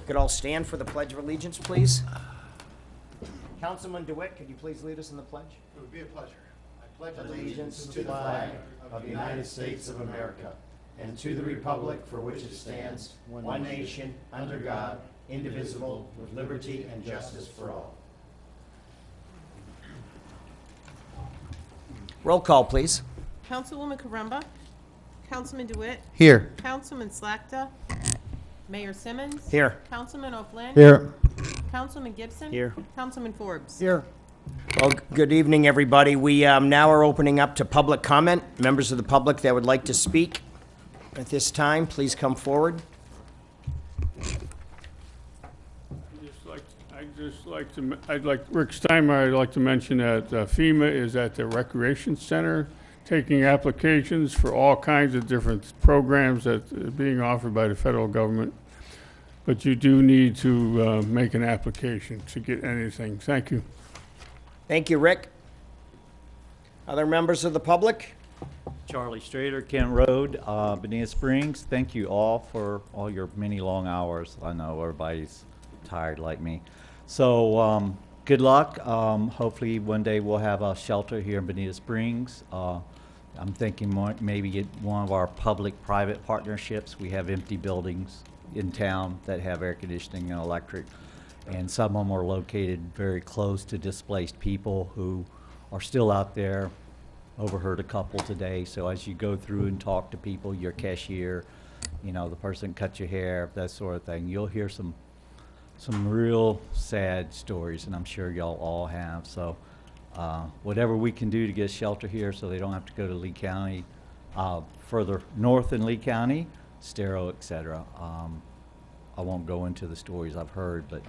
Could all stand for the Pledge of Allegiance, please? Councilman DeWitt, could you please lead us in the pledge? It would be a pleasure. I pledge allegiance to the flag of the United States of America and to the republic for which it stands, one nation, under God, indivisible, with liberty and justice for all. Roll call, please. Councilwoman Caramba, Councilman DeWitt, Here. Councilman Slakta, Mayor Simmons. Here. Councilman O'Flynn. Here. Councilman Gibson. Here. Councilman Forbes. Here. Well, good evening, everybody. We now are opening up to public comment. Members of the public that would like to speak at this time, please come forward. Rick Steinmeier, I'd like to mention that FEMA is at the Recreation Center taking applications for all kinds of different programs that are being offered by the federal government. But you do need to make an application to get anything. Thank you. Thank you, Rick. Other members of the public? Charlie Strader, Kent Road, Bonita Springs. Thank you all for all your many long hours. I know everybody's tired like me. So good luck. Hopefully one day we'll have a shelter here in Bonita Springs. I'm thinking maybe get one of our public-private partnerships. We have empty buildings in town that have air conditioning and electric, and some of them are located very close to displaced people who are still out there. Overheard a couple today, so as you go through and talk to people, your cashier, you know, the person that cut your hair, that sort of thing, you'll hear some real sad stories, and I'm sure y'all all have. So whatever we can do to get shelter here so they don't have to go to Lee County, further north in Lee County, Stero, etc. I won't go into the stories I've heard, but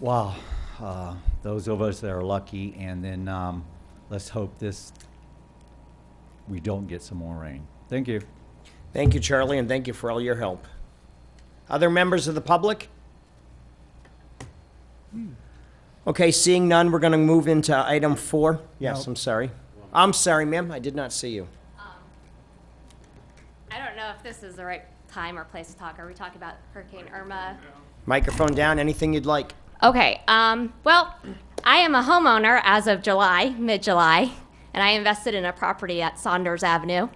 wow, those of us that are lucky, and then let's hope we don't get some more rain. Thank you. Thank you, Charlie, and thank you for all your help. Other members of the public? Okay, seeing none, we're going to move into item 4. Yes, Nope. I'm sorry. I'm sorry, ma'am. I did not see you. I don't know if this is the right time or place to talk. Are we talking about Hurricane Irma? Microphone down, anything you'd like. Okay, well, I am a homeowner as of mid-July, and I invested in a property at Saunders Avenue.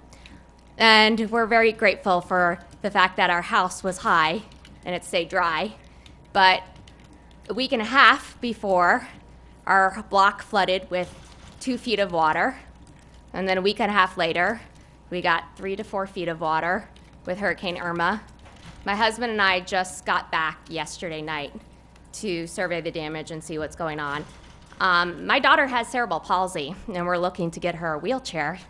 And we're very grateful for the fact that our house was high and it stayed dry. But a week and a half before, our block flooded with 2 feet of water. And then a week and a half later, we got 3 to 4 feet of water with Hurricane Irma. My husband and I just got back yesterday night to survey the damage and see what's going on. My daughter has cerebral palsy, and we're looking to get her a wheelchair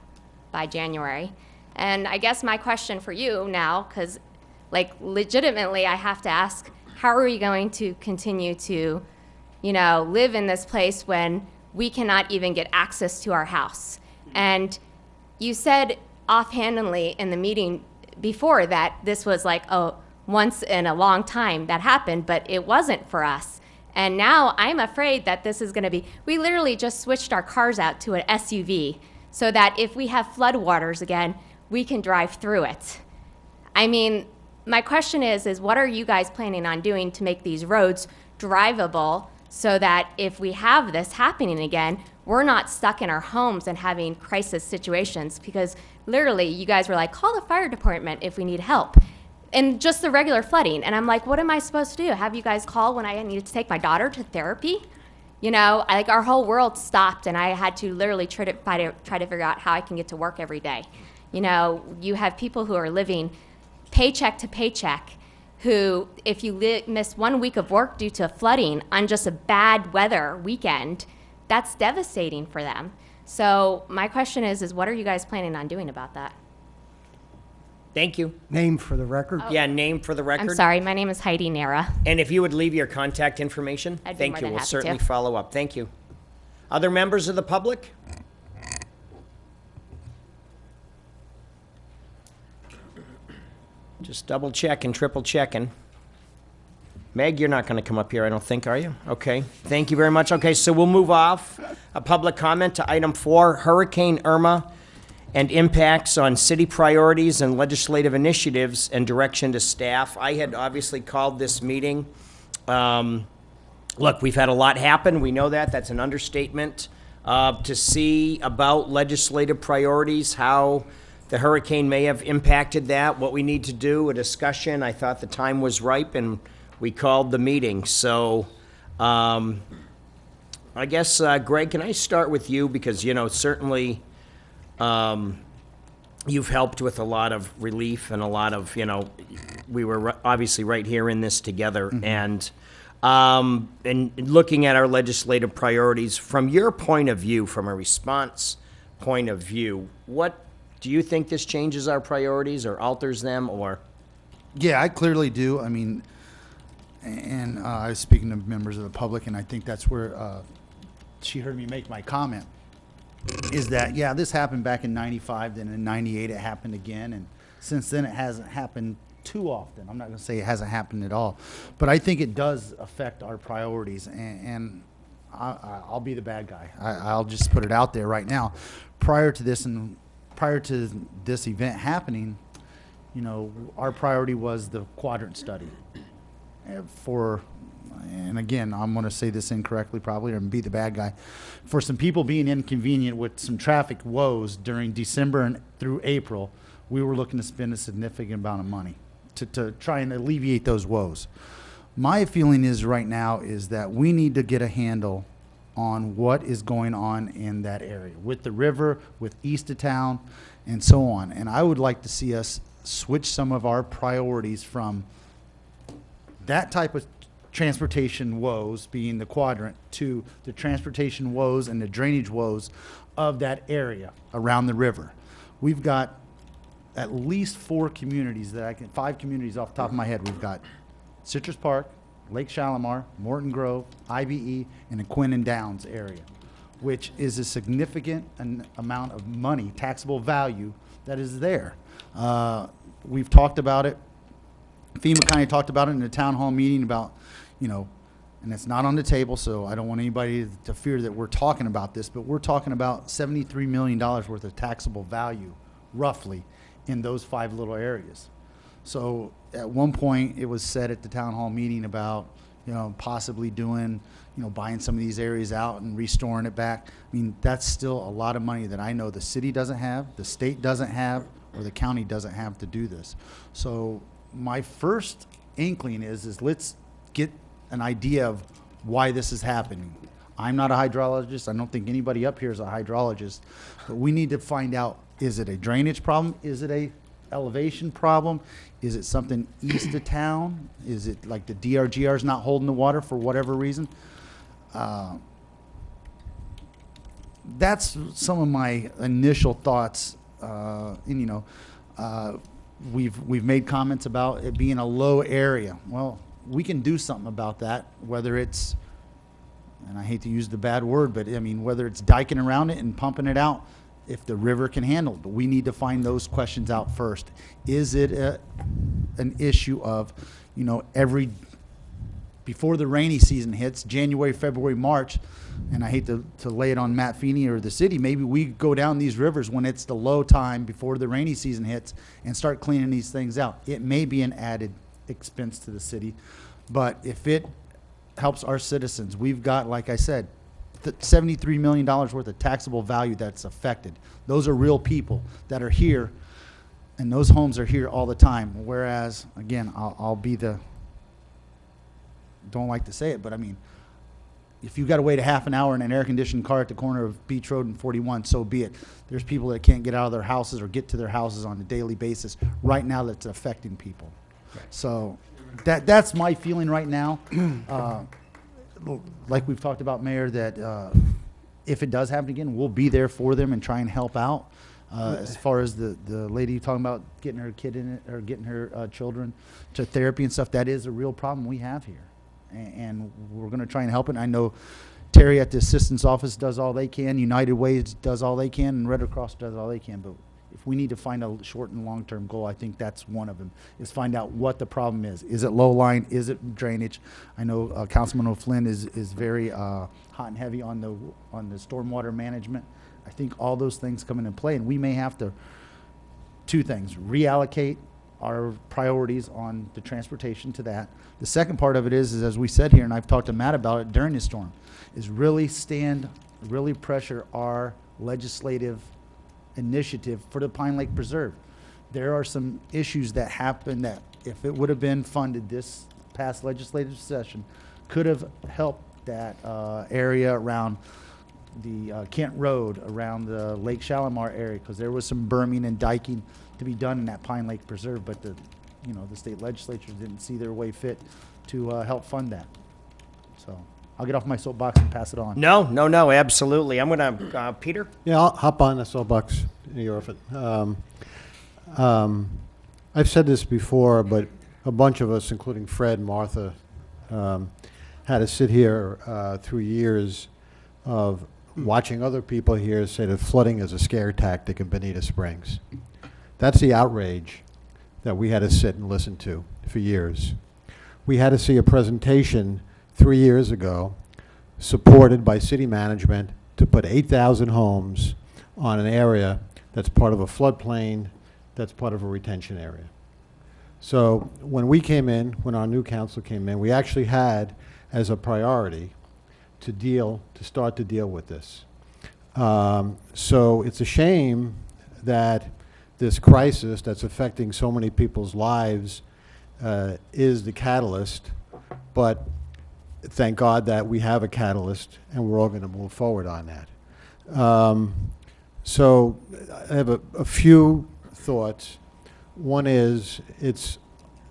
by January. And I guess my question for you now, because like legitimately I have to ask, how are we going to continue to, live in this place when we cannot even get access to our house? And you said offhandedly in the meeting before that this was like once in a long time that happened, but it wasn't for us. And now I'm afraid that this is going to be, we literally just switched our cars out to an SUV so that if we have floodwaters again, we can drive through it. I mean, my question is what are you guys planning on doing to make these roads drivable so that if we have this happening again, we're not stuck in our homes and having crisis situations? Because literally you guys were like, call the fire department if we need help. And just the regular flooding. And I'm like, what am I supposed to do? Have you guys call when I needed to take my daughter to therapy? Our whole world stopped, and I had to literally try to figure out how I can get to work every day. You have people who are living paycheck to paycheck who, if you miss 1 week of work due to flooding on just a bad weather weekend, that's devastating for them. So my question is what are you guys planning on doing about that? Thank you. Name for the record. Yeah, name for the record. I'm sorry, my name is Heidi Nara. And if you would leave your contact information, I'd be thank more you. than We'll happy certainly to. follow up. Thank you. Other members of the public? Just double checking, triple checking. Meg, you're not going to come up here, I don't think, are you? Okay, thank you very much. Okay, so we'll move off a public comment to item 4, Hurricane Irma and impacts on city priorities and legislative initiatives and direction to staff. I had obviously called this meeting. Look, we've had a lot happen. We know that. That's an understatement. To see about legislative priorities, how the hurricane may have impacted that, what we need to do, a discussion. I thought the time was ripe, and we called the meeting. So I guess, Greg, can I start with you? Because, you know, certainly you've helped with a lot of relief and a lot of, you know, we were obviously right here in this together. And looking at our legislative priorities, from your point of view, from a response point of view, what do you think this changes our priorities or alters them, or? Yeah, I clearly do. I mean, and I was speaking to members of the public, and I think that's where she heard me make my comment, is that, yeah, this happened back in 95, then in 98 it happened again, and since then it hasn't happened too often. I'm not going to say it hasn't happened at all, but I think it does affect our priorities, and I'll be the bad guy. I'll just put it out there right now. Prior to this event happening, you know, our priority was the quadrant study. And again, I'm going to say this incorrectly probably, or be the bad guy. For some people being inconvenient with some traffic woes during December and through April, we were looking to spend a significant amount of money to try and alleviate those woes. My feeling is right now is that we need to get a handle on what is going on in that area with the river, with east of town, and so on. And I would like to see us switch some of our priorities from that type of transportation woes, being the quadrant, to the transportation woes and the drainage woes of that area around the river. We've got at least 5 communities off the top of my head. We've got Citrus Park, Lake Shalimar, Morton Grove, IBE, and the Quinn and Downs area, which is a significant amount of money, taxable value, that is there. We've talked about it. FEMA kind of talked about it in the town hall meeting about, you know, and it's not on the table, so I don't want anybody to fear that we're talking about this, but we're talking about $73 million worth of taxable value, roughly, in those 5 little areas. So at one point, it was said at the town hall meeting about, you know, possibly doing, you know, buying some of these areas out and restoring it back. I mean, that's still a lot of money that I know the city doesn't have, the state doesn't have, or the county doesn't have to do this. So my first inkling is let's get an idea of why this is happening. I'm not a hydrologist. I don't think anybody up here is a hydrologist, but we need to find out, is it a drainage problem? Is it a elevation problem? Is it something east of town? Is it like the DRGR is not holding the water for whatever reason? That's some of my initial thoughts. And you know, we've made comments about it being a low area. Well, we can do something about that, whether it's, and I hate to use the bad word, but I mean, whether it's diking around it and pumping it out, if the river can handle it. But we need to find those questions out first. Is it an issue of, you know, before the rainy season hits, January, February, March, and I hate to lay it on Matt Feeney or the city, maybe we go down these rivers when it's the low time before the rainy season hits and start cleaning these things out. It may be an added expense to the city, but if it helps our citizens, we've got, like I said, $73 million worth of taxable value that's affected. Those are real people that are here, and those homes are here all the time. Whereas, again, I'll be the, don't like to say it, but I mean, if you've got to wait a half an hour in an air-conditioned car at the corner of Beach Road and 41, so be it. There's people that can't get out of their houses or get to their houses on a daily basis right now that's affecting people. Right. So that's my feeling right now. Like we've talked about, Mayor, that if it does happen again, we'll be there for them and try and help out. As far as the lady talking about getting her kid in it, or getting her children to therapy and stuff, that is a real problem we have here. And we're going to try and help it. I know Terry at the assistance office does all they can, United Way does all they can, and Red Cross does all they can. But if we need to find a short and long-term goal, I think that's one of them, is find out what the problem is. Is it low line? Is it drainage? I know Councilman O'Flynn is very hot and heavy on the stormwater management. I think all those things come into play, and we may have to, two things, reallocate our priorities on the transportation to that. The second part of it is as we said here, and I've talked to Matt about it during the storm, is really pressure our legislative initiative for the Pine Lake Preserve. There are some issues that happen that if it would have been funded this past legislative session, could have helped that area around the Kent Road, around the Lake Shalimar area, because there was some berming and diking to be done in that Pine Lake Preserve, but the state legislature didn't see their way fit to help fund that. So I'll get off my soapbox and pass it on. No, absolutely. I'm gonna, Peter? Yeah, I'll hop on the soapbox, New York. I've said this before, but a bunch of us, including Fred, Martha, had to sit here through years of watching other people here say that flooding is a scare tactic in Bonita Springs. That's the outrage that we had to sit and listen to for years. We had to see a presentation 3 years ago supported by city management to put 8,000 homes on an area that's part of a floodplain, that's part of a retention area. So when we came in, when our new council came in, we actually had as a priority to start to deal with this. So it's a shame that this crisis that's affecting so many people's lives is the catalyst, but thank God that we have a catalyst and we're all going to move forward on that. So I have a few thoughts. One is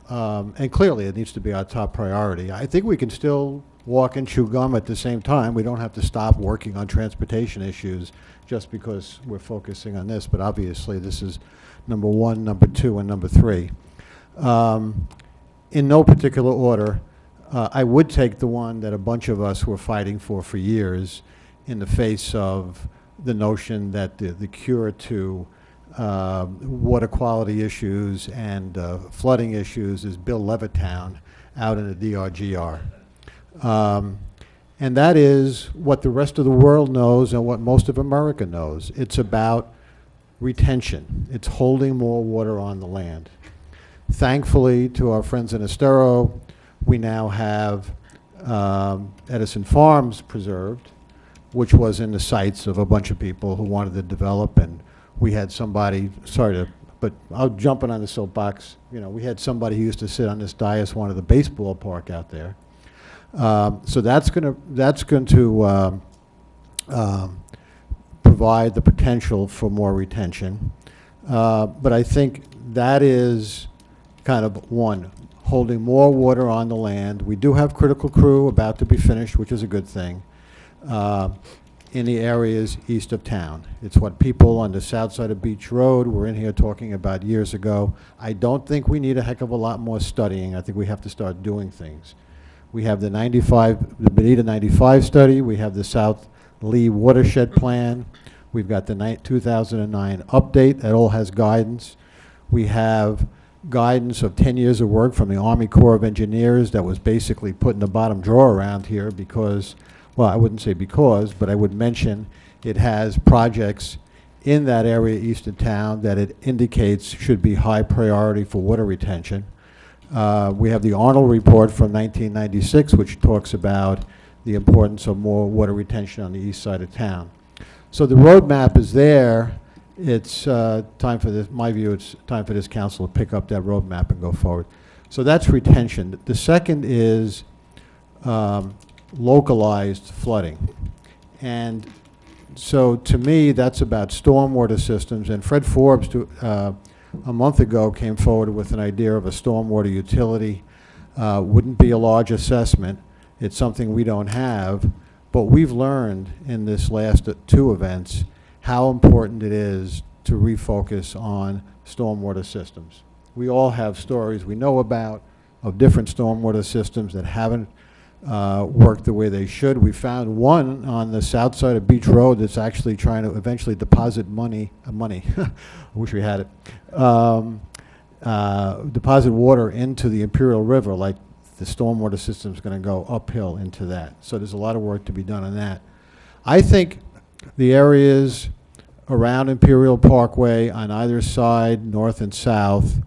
and clearly it needs to be our top priority. I think we can still walk and chew gum at the same time. We don't have to stop working on transportation issues just because we're focusing on this, but obviously this is number one, number two, and number three. In no particular order, I would take the one that a bunch of us were fighting for years in the face of the notion that the cure to water quality issues and flooding issues is Bill Levittown out in the DRGR. And that is what the rest of the world knows and what most of America knows. It's about retention. It's holding more water on the land. Thankfully, to our friends in Estero, we now have Edison Farms preserved, which was in the sights of a bunch of people who wanted to develop, and we had somebody, but I'll jump in on the soapbox. We had somebody who used to sit on this dais, wanted the baseball park out there. So that's going to provide the potential for more retention. But I think that is kind of one, holding more water on the land. We do have critical crew about to be finished, which is a good thing, in the areas east of town. It's what people on the south side of Beach Road were in here talking about years ago. I don't think we need a heck of a lot more studying. I think we have to start doing things. We have the Bonita 95 study. We have the South Lee Watershed Plan. We've got the 2009 update that all has guidance. We have guidance of 10 years of work from the Army Corps of Engineers that was basically put in the bottom drawer around here because, well, I wouldn't say because, but I would mention it has projects in that area east of town that it indicates should be high priority for water retention. We have the Arnold report from 1996, which talks about the importance of more water retention on the east side of town. So the roadmap is there. It's time for this, my view, it's time for this council to pick up that roadmap and go forward. So that's retention. The second is localized flooding. And so to me, that's about stormwater systems. And Fred Forbes, a month ago, came forward with an idea of a stormwater utility. Wouldn't be a large assessment. It's something we don't have. But we've learned in this last two events how important it is to refocus on stormwater systems. We all have stories we know about of different stormwater systems that haven't worked the way they should. We found one on the south side of Beach Road that's actually trying to eventually deposit money, I wish we had it, deposit water into the Imperial River, like the stormwater system is going to go uphill into that. So there's a lot of work to be done on that. I think the areas around Imperial Parkway on either side, north and south,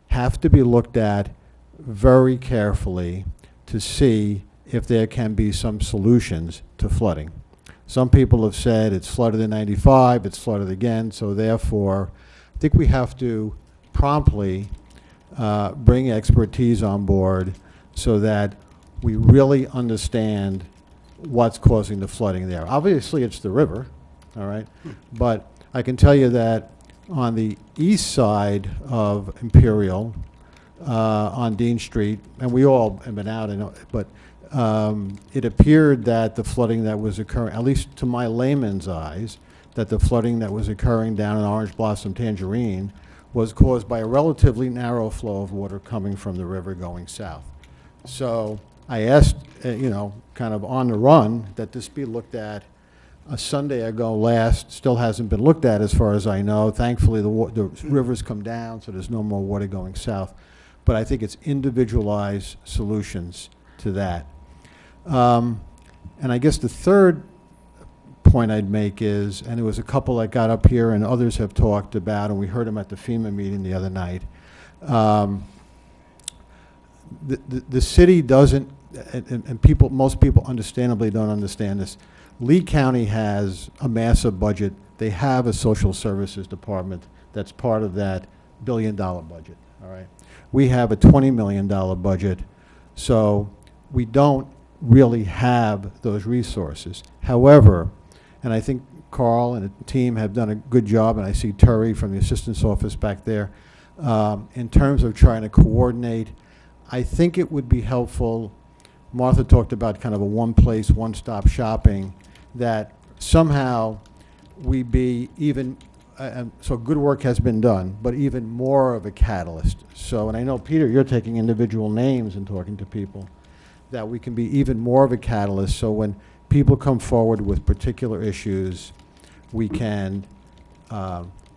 have to be looked at very carefully to see if there can be some solutions to flooding. Some people have said it's flooded in 95, it's flooded again, so therefore, I think we have to promptly bring expertise on board so that we really understand what's causing the flooding there. Obviously, it's the river, all right? But I can tell you that on the east side of Imperial, on Dean Street, and we all have been out, but it appeared that the flooding that was occurring, at least to my layman's eyes, that the flooding that was occurring down in Orange Blossom Tangerine was caused by a relatively narrow flow of water coming from the river going south. So I asked, kind of on the run, that this be looked at a Sunday ago last. Still hasn't been looked at as far as I know. Thankfully, the river's come down, so there's no more water going south. But I think it's individualized solutions to that. And I guess the third point I'd make is, and there was a couple that got up here and others have talked about, and we heard them at the FEMA meeting the other night. The city doesn't, and people, most people understandably don't understand this. Lee County has a massive budget. They have a social services department that's part of that $1 billion budget, all right? We have a $20 million budget, so we don't really have those resources. However, and I think Carl and the team have done a good job, and I see Terry from the assistant's office back there, in terms of trying to coordinate. I think it would be helpful. Martha talked about kind of a one-place, one-stop shopping, that somehow we be even, so good work has been done, but even more of a catalyst. So, and I know, Peter, you're taking individual names and talking to people, that we can be even more of a catalyst, so when people come forward with particular issues, we can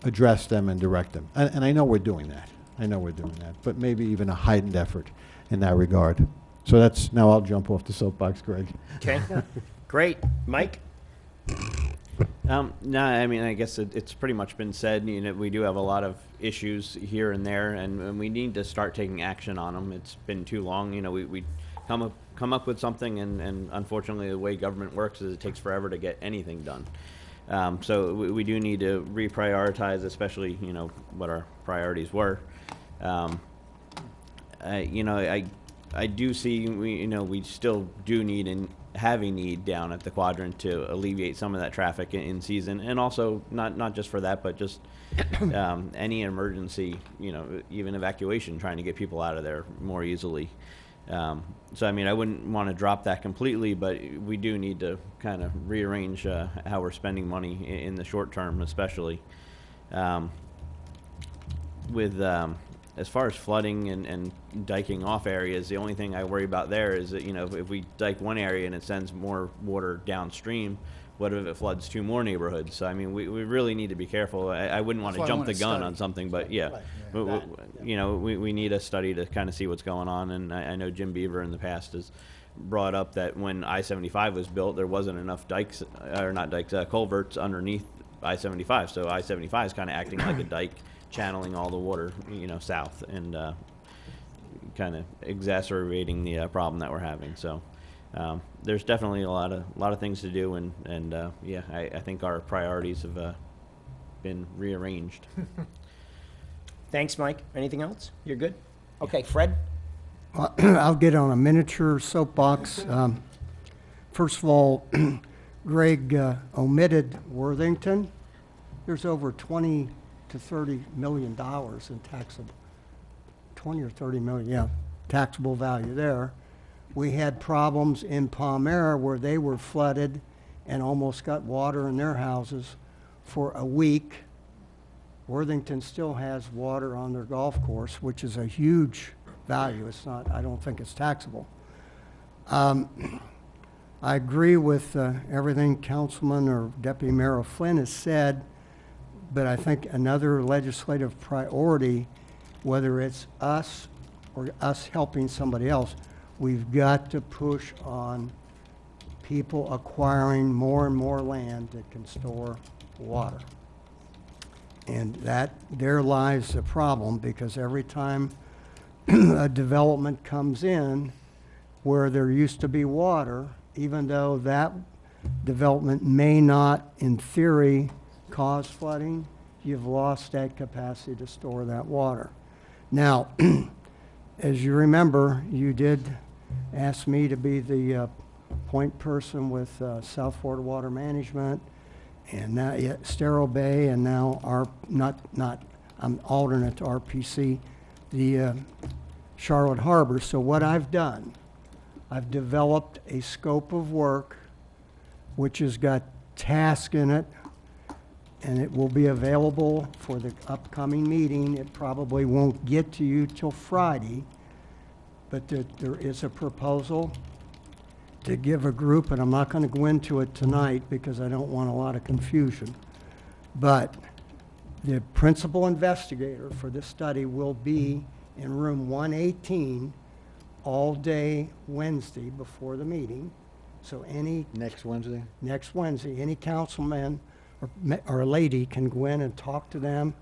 address them and direct them. And I know we're doing that. I know we're doing that, but maybe even a heightened effort in that regard. So that's, now I'll jump off the soapbox, Greg. Okay, great. Mike? No, I mean, I guess it's pretty much been said. We do have a lot of issues here and there, and we need to start taking action on them. It's been too long. We come up with something, and unfortunately, the way government works is it takes forever to get anything done. So we do need to reprioritize, especially what our priorities were. I do see we still do need and have a need down at the quadrant to alleviate some of that traffic in season, and also not just for that, but just any emergency, even evacuation, trying to get people out of there more easily. So I mean, I wouldn't want to drop that completely, but we do need to kind of rearrange how we're spending money in the short term, especially with as far as flooding and diking off areas. The only thing I worry about there is that if we dike one area and it sends more water downstream, what if it floods two more neighborhoods? So I mean, we really need to be careful. I wouldn't want to jump the gun on something, but yeah, we need a study to kind of see what's going on. And I know Jim Beaver in the past has brought up that when I-75 was built, there wasn't enough dikes, or not dikes, culverts underneath I-75. So I-75 is kind of acting like a dike, channeling all the water, south, and kind of exacerbating the problem that we're having. So there's definitely a lot of things to do, and yeah, I think our priorities have been rearranged. Thanks, Mike. Anything else? You're good? Okay, Fred? I'll get on a miniature soapbox. First of all, Greg omitted Worthington. There's over 20 to 30 million dollars in taxable, 20 or 30 million, yeah, taxable value there. We had problems in Palmyra where they were flooded and almost got water in their houses for a week. Worthington still has water on their golf course, which is a huge value. It's not, I don't think it's taxable. I agree with everything Councilman or Deputy Mayor Flynn has said, but I think another legislative priority, whether it's us or us helping somebody else, we've got to push on people acquiring more and more land that can store water. And there lies the problem, because every time a development comes in where there used to be water, even though that development may not, in theory, cause flooding, you've lost that capacity to store that water. Now, as you remember, you did ask me to be the point person with South Florida Water Management, and now Estero Bay, and now I'm alternate to RPC, the Charlotte Harbor. So what I've done, I've developed a scope of work which has got tasks in it, and it will be available for the upcoming meeting. It probably won't get to you till Friday, but there is a proposal to give a group, and I'm not going to go into it tonight because I don't want a lot of confusion, but the principal investigator for this study will be in room 118 all day Wednesday before the meeting. So Next Wednesday? next Wednesday, any councilman or lady can go in and talk to them.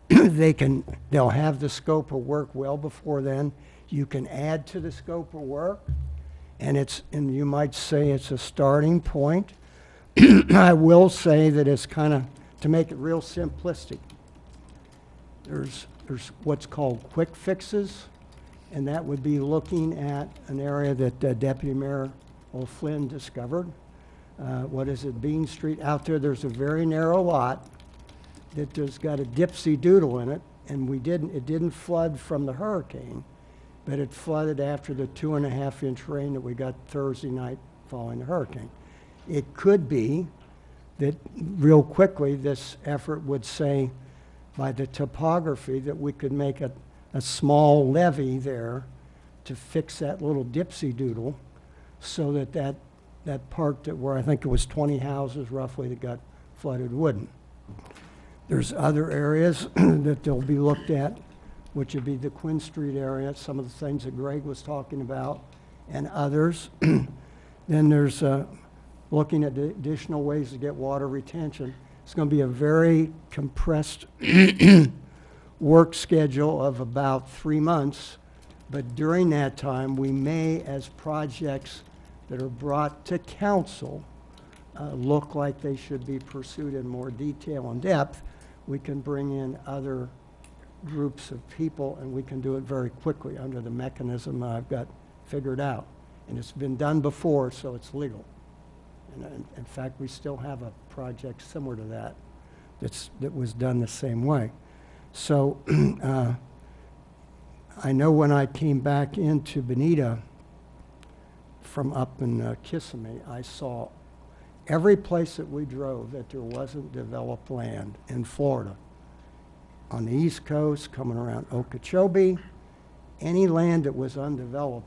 They'll have the scope of work well before then. You can add to the scope of work, and you might say it's a starting point. I will say that it's kind of, to make it real simplistic, there's what's called quick fixes, and that would be looking at an area that Deputy Mayor O'Flynn discovered. What is it, Bean Street? Out there's a very narrow lot that has got a dipsy doodle in it, and it didn't flood from the hurricane, but it flooded after the 2.5-inch rain that we got Thursday night following the hurricane. It could be that, real quickly, this effort would say, by the topography, that we could make a small levee there to fix that little dipsy doodle, so that part where I think it was 20 houses roughly that got flooded wouldn't. There's other areas that they'll be looked at, which would be the Quinn Street area, some of the things that Greg was talking about, and others. Then there's looking at the additional ways to get water retention. It's going to be a very compressed work schedule of about 3 months, but during that time, we may, as projects that are brought to council look like they should be pursued in more detail and depth, we can bring in other groups of people, and we can do it very quickly under the mechanism I've got figured out. And it's been done before, so it's legal. And in fact, we still have a project similar to that that was done the same way. So I know when I came back into Bonita from up in Kissimmee, I saw every place that we drove that there wasn't developed land in Florida. On the East Coast, coming around Okeechobee, any land that was undeveloped,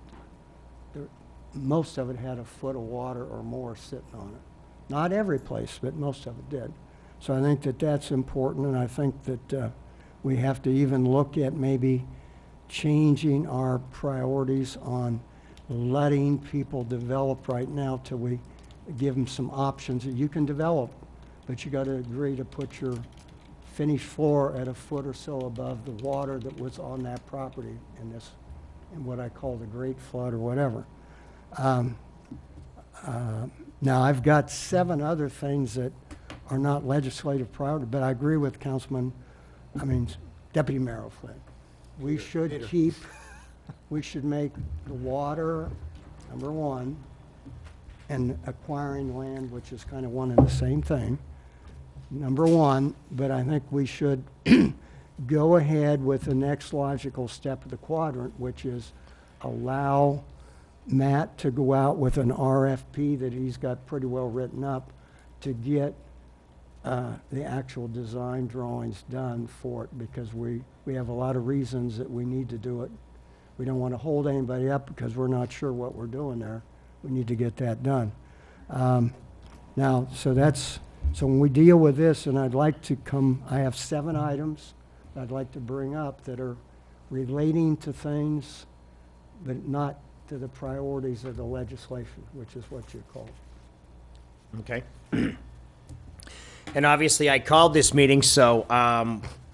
most of it had a foot of water or more sitting on it. Not every place, but most of it did. So I think that that's important, and I think that we have to even look at maybe changing our priorities on letting people develop right now till we give them some options that you can develop, but you got to agree to put your finished floor at a foot or so above the water that was on that property in what I call the Great Flood or whatever. Now I've got 7 other things that are not legislative priority, but I agree with Deputy Mayor O'Flynn. We should make the water number 1, and acquiring land, which is kind of one and the same thing, number 1, but I think we should go ahead with the next logical step of the quadrant, which is allow Matt to go out with an RFP that he's got pretty well written up to get the actual design drawings done for it, because we have a lot of reasons that we need to do it. We don't want to hold anybody up because we're not sure what we're doing there. We need to get that done. So when we deal with this, and I have 7 items I'd like to bring up that are relating to things, but not to the priorities of the legislation, which is what you call. Okay. And obviously, I called this meeting, so,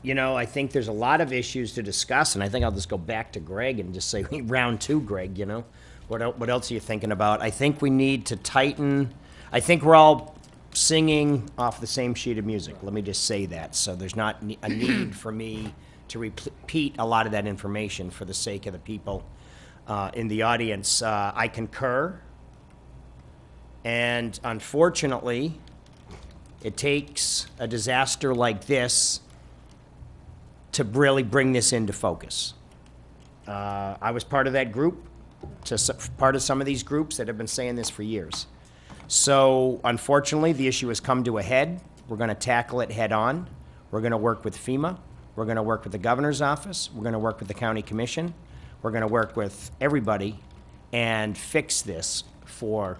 you know, I think there's a lot of issues to discuss, and I think I'll just go back to Greg and just say, round two, Greg, you know? What else are you thinking about? I think we need to tighten, I think we're all singing off the same sheet of music. Let me just say that, so there's not a need for me to repeat a lot of that information for the sake of the people in the audience. I concur, and unfortunately, it takes a disaster like this to really bring this into focus. I was part of that group, part of some of these groups that have been saying this for years. So unfortunately, the issue has come to a head. We're going to tackle it head on. We're going to work with FEMA. We're going to work with the governor's office. We're going to work with the county commission. We're going to work with everybody and fix this for,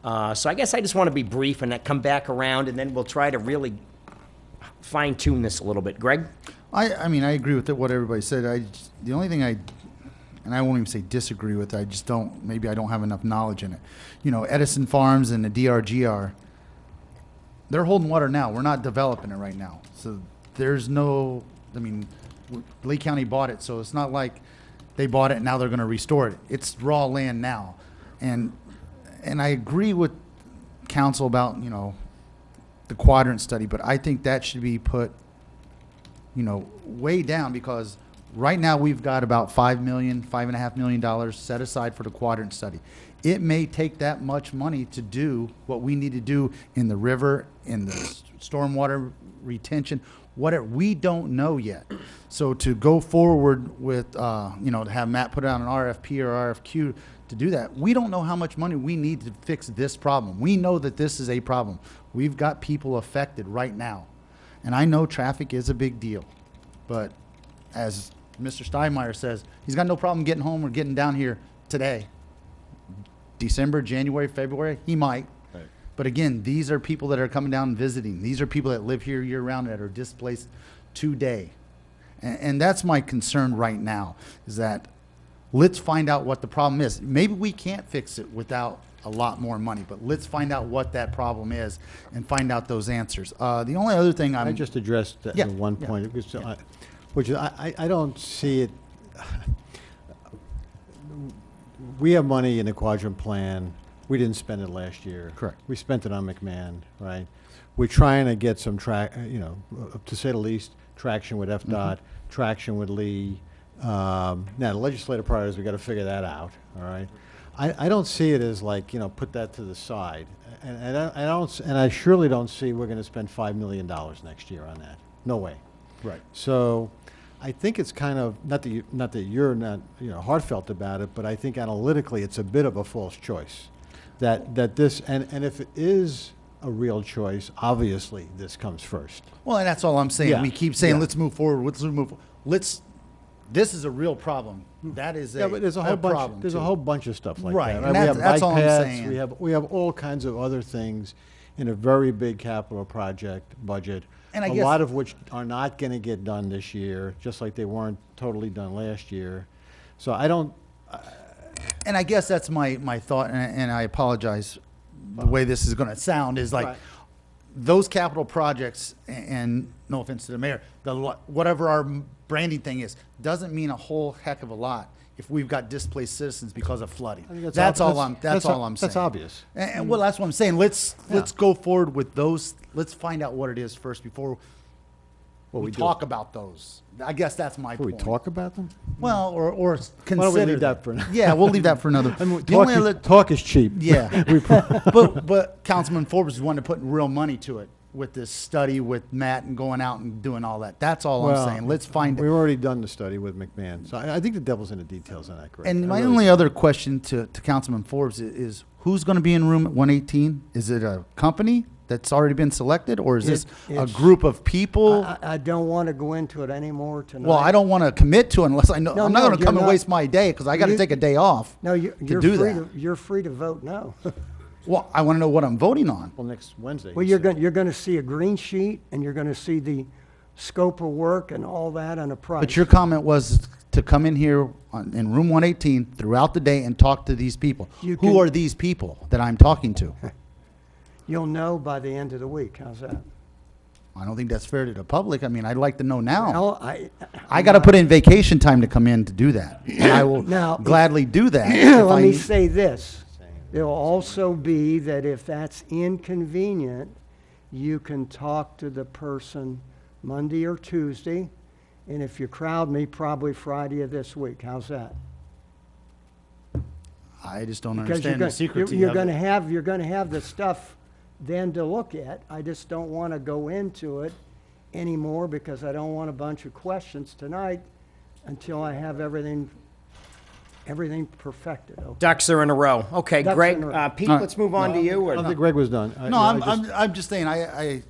so I guess I just want to be brief and come back around, and then we'll try to really fine tune this a little bit. Greg? I mean, I agree with what everybody said. The only thing and I won't even say disagree with, I just don't, maybe I don't have enough knowledge in it. You know, Edison Farms and the DRGR, they're holding water now. We're not developing it right now. So there's no, I mean, Lee County bought it, so it's not like they bought it and now they're going to restore it. It's raw land now. And I agree with council about, you know, the quadrant study, but I think that should be put, you know, way down, because right now we've got about $5.5 million set aside for the quadrant study. It may take that much money to do what we need to do in the river, in the stormwater retention, whatever. We don't know yet. So to go forward with, you know, to have Matt put out an RFP or RFQ to do that, we don't know how much money we need to fix this problem. We know that this is a problem. We've got people affected right now. And I know traffic is a big deal, but as Mr. Steinmeier says, he's got no problem getting home or getting down here today. December, January, February, he might. Right. But again, these are people that are coming down and visiting. These are people that live here year round that are displaced today. And that's my concern right now, is that let's find out what the problem is. Maybe we can't fix it without a lot more money, but let's find out what that problem is and find out those answers. The only other thing I just addressed that Yeah, at one yeah, point, because which is, I don't see it. We have money in the quadrant plan. We didn't spend it last year. Correct. We spent it on McMahon, right? We're trying to get some you know, to say the least, traction with FDOT, traction with Lee. Now, the legislative priorities, we got to figure that out, all right? I don't see it as like, you know, put that to the side. And I surely don't see we're going to spend $5 million next year on that. No way. right. So I think it's kind of, not that you're not, you know, heartfelt about it, but I think analytically it's a bit of a false choice. That this, and if it is a real choice, obviously this comes first. Well, and that's all I'm saying. Yeah, We keep saying, yeah. let's move forward, this is a real problem. That is Yeah, but there's a whole bunch. problem, There's a too. whole bunch of stuff like Right, that. and We have that's bike all I'm paths. saying. We have all kinds of other things in a very big capital project budget. And I a guess- lot of which are not going to get done this year, just like they weren't totally done last year. So I don't. And I guess that's my thought, and I apologize. The way this is going to sound is like Right. those capital projects, and no offense to the mayor, whatever our branding thing is, doesn't mean a whole heck of a lot if we've got displaced citizens because of flooding. I think That's all ob- I'm saying. That's obvious. And well, that's what I'm saying. Let's go forward with those. Let's find out what it is first before we we do. talk about those. I guess that's my Before we point. talk about them? Well, or consider. Why don't we leave them. that for another? Yeah, we'll leave that for another. I mean, The only other- talk is cheap. yeah, but Councilman Forbes is one to put real money to it with this study with Matt and going out and doing all that. That's all I'm saying. Let's find We've it. already done the study with McMahon, so I think the devil's in the details on that, Greg. And I my really only do. other question to Councilman Forbes is who's going to be in room at 118? Is it a company that's already been selected, or is this a It's- group of people? I don't want to go into it anymore tonight. Well, I don't want to commit to it unless I know. No, I'm not no, going to you're come and not. waste my day because I got to You- take a day off. No, you're do free that. you're free to vote no. Well, I want to know what I'm voting on. Well, next Wednesday. Well, you you're said. going to see a green sheet, and you're going to see the scope of work and all that and a price. But your comment was to come in here in room 118 throughout the day and talk to these people. You Who can- are these people that I'm talking to? You'll know by the end of the week. How's that? I don't think that's fair to the public. I mean, I'd like to know now. Well, I got to put in vacation time to come in to do that. And I will Now, gladly do that. if let I me need- say this. There'll also be that if that's inconvenient, you can talk to the person Monday or Tuesday, and if you crowd me, probably Friday of this week. How's that? I just don't Because understand the secrecy you're of gonna it. have the stuff then to look at. I just don't want to go into it anymore because I don't want a bunch of questions tonight until I have everything perfected. Okay? Ducks are in a row. Okay, Ducks Greg, in a row. Pete, All right. let's move on to you. I Or don't think Greg was done. No, I'm just saying,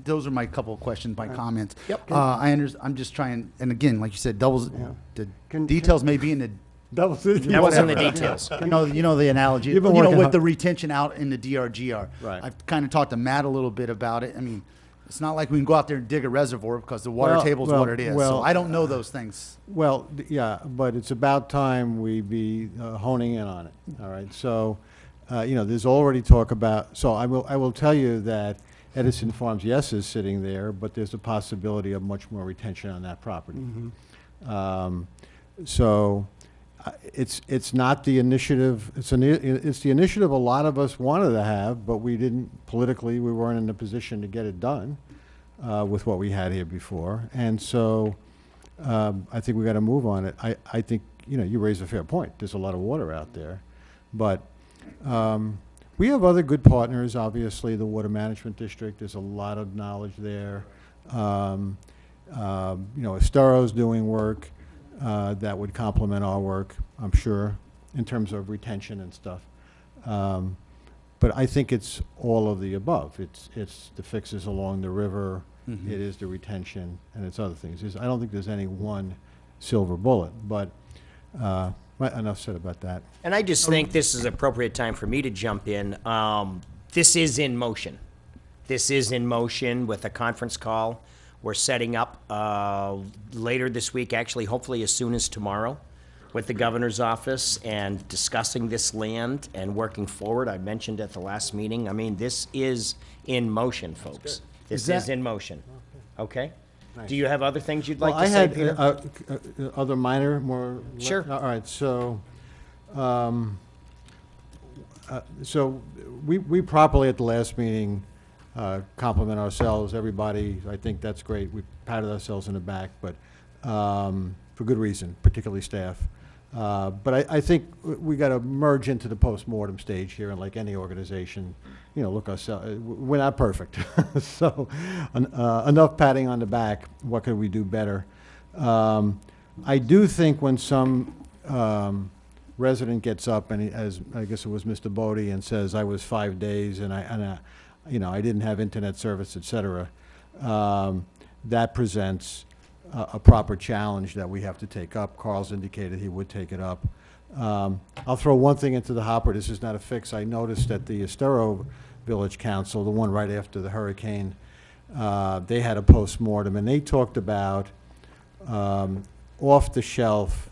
those are my couple of questions, my comments. Yep. I'm just trying, and again, like you said, the Can- details may be in the Devil's in the whatever. details. You know the analogy. You've been You know, working with hard. the retention out in the DRGR. Right. I've kind of talked to Matt a little bit about it. I mean, it's not like we can go out there and dig a reservoir because the water Well, table's well, what it is. well, So I don't know those things. Well, yeah, but it's about time we be honing in on it, all right? So, there's already talk about, so I will tell you that Edison Farms, yes, is sitting there, but there's a possibility of much more retention on that property. So, it's not the initiative, it's the initiative a lot of us wanted to have, but we didn't, politically, we weren't in a position to get it done with what we had here before. And so, I think we got to move on it. I think, you raise a fair point. There's a lot of water out there. But we have other good partners, obviously, the Water Management District. There's a lot of knowledge there. Estero's doing work that would complement our work, I'm sure, in terms of retention and stuff. But I think it's all of the above. It's the fixes along the river, it is the retention, and it's other things. I don't think there's any one silver bullet, but enough said about that. And I just think this is appropriate time for me to jump in. This is in motion. This is in motion with a conference call. We're setting up later this week, actually, hopefully as soon as tomorrow, with the governor's office and discussing this land and working forward. I mentioned at the last meeting, I mean, this is in motion, folks. This is in motion. Okay? Do you have other things you'd like Well, to say, Peter? I had other minor, more. Sure. All right, so, we properly at the last meeting compliment ourselves, everybody, I think that's great. We patted ourselves in the back, but for good reason, particularly staff. But I think we got to merge into the post-mortem stage here, and like any organization, look ourselves, we're not perfect. So enough patting on the back, what could we do better? I do think when some resident gets up and as I guess it was Mr. Bodie, and says, I was 5 days and I didn't have internet service, et cetera, that presents a proper challenge that we have to take up. Carl's indicated he would take it up. I'll throw one thing into the hopper. This is not a fix. I noticed that the Estero Village Council, the one right after the hurricane, they had a post-mortem, and they talked about off-the-shelf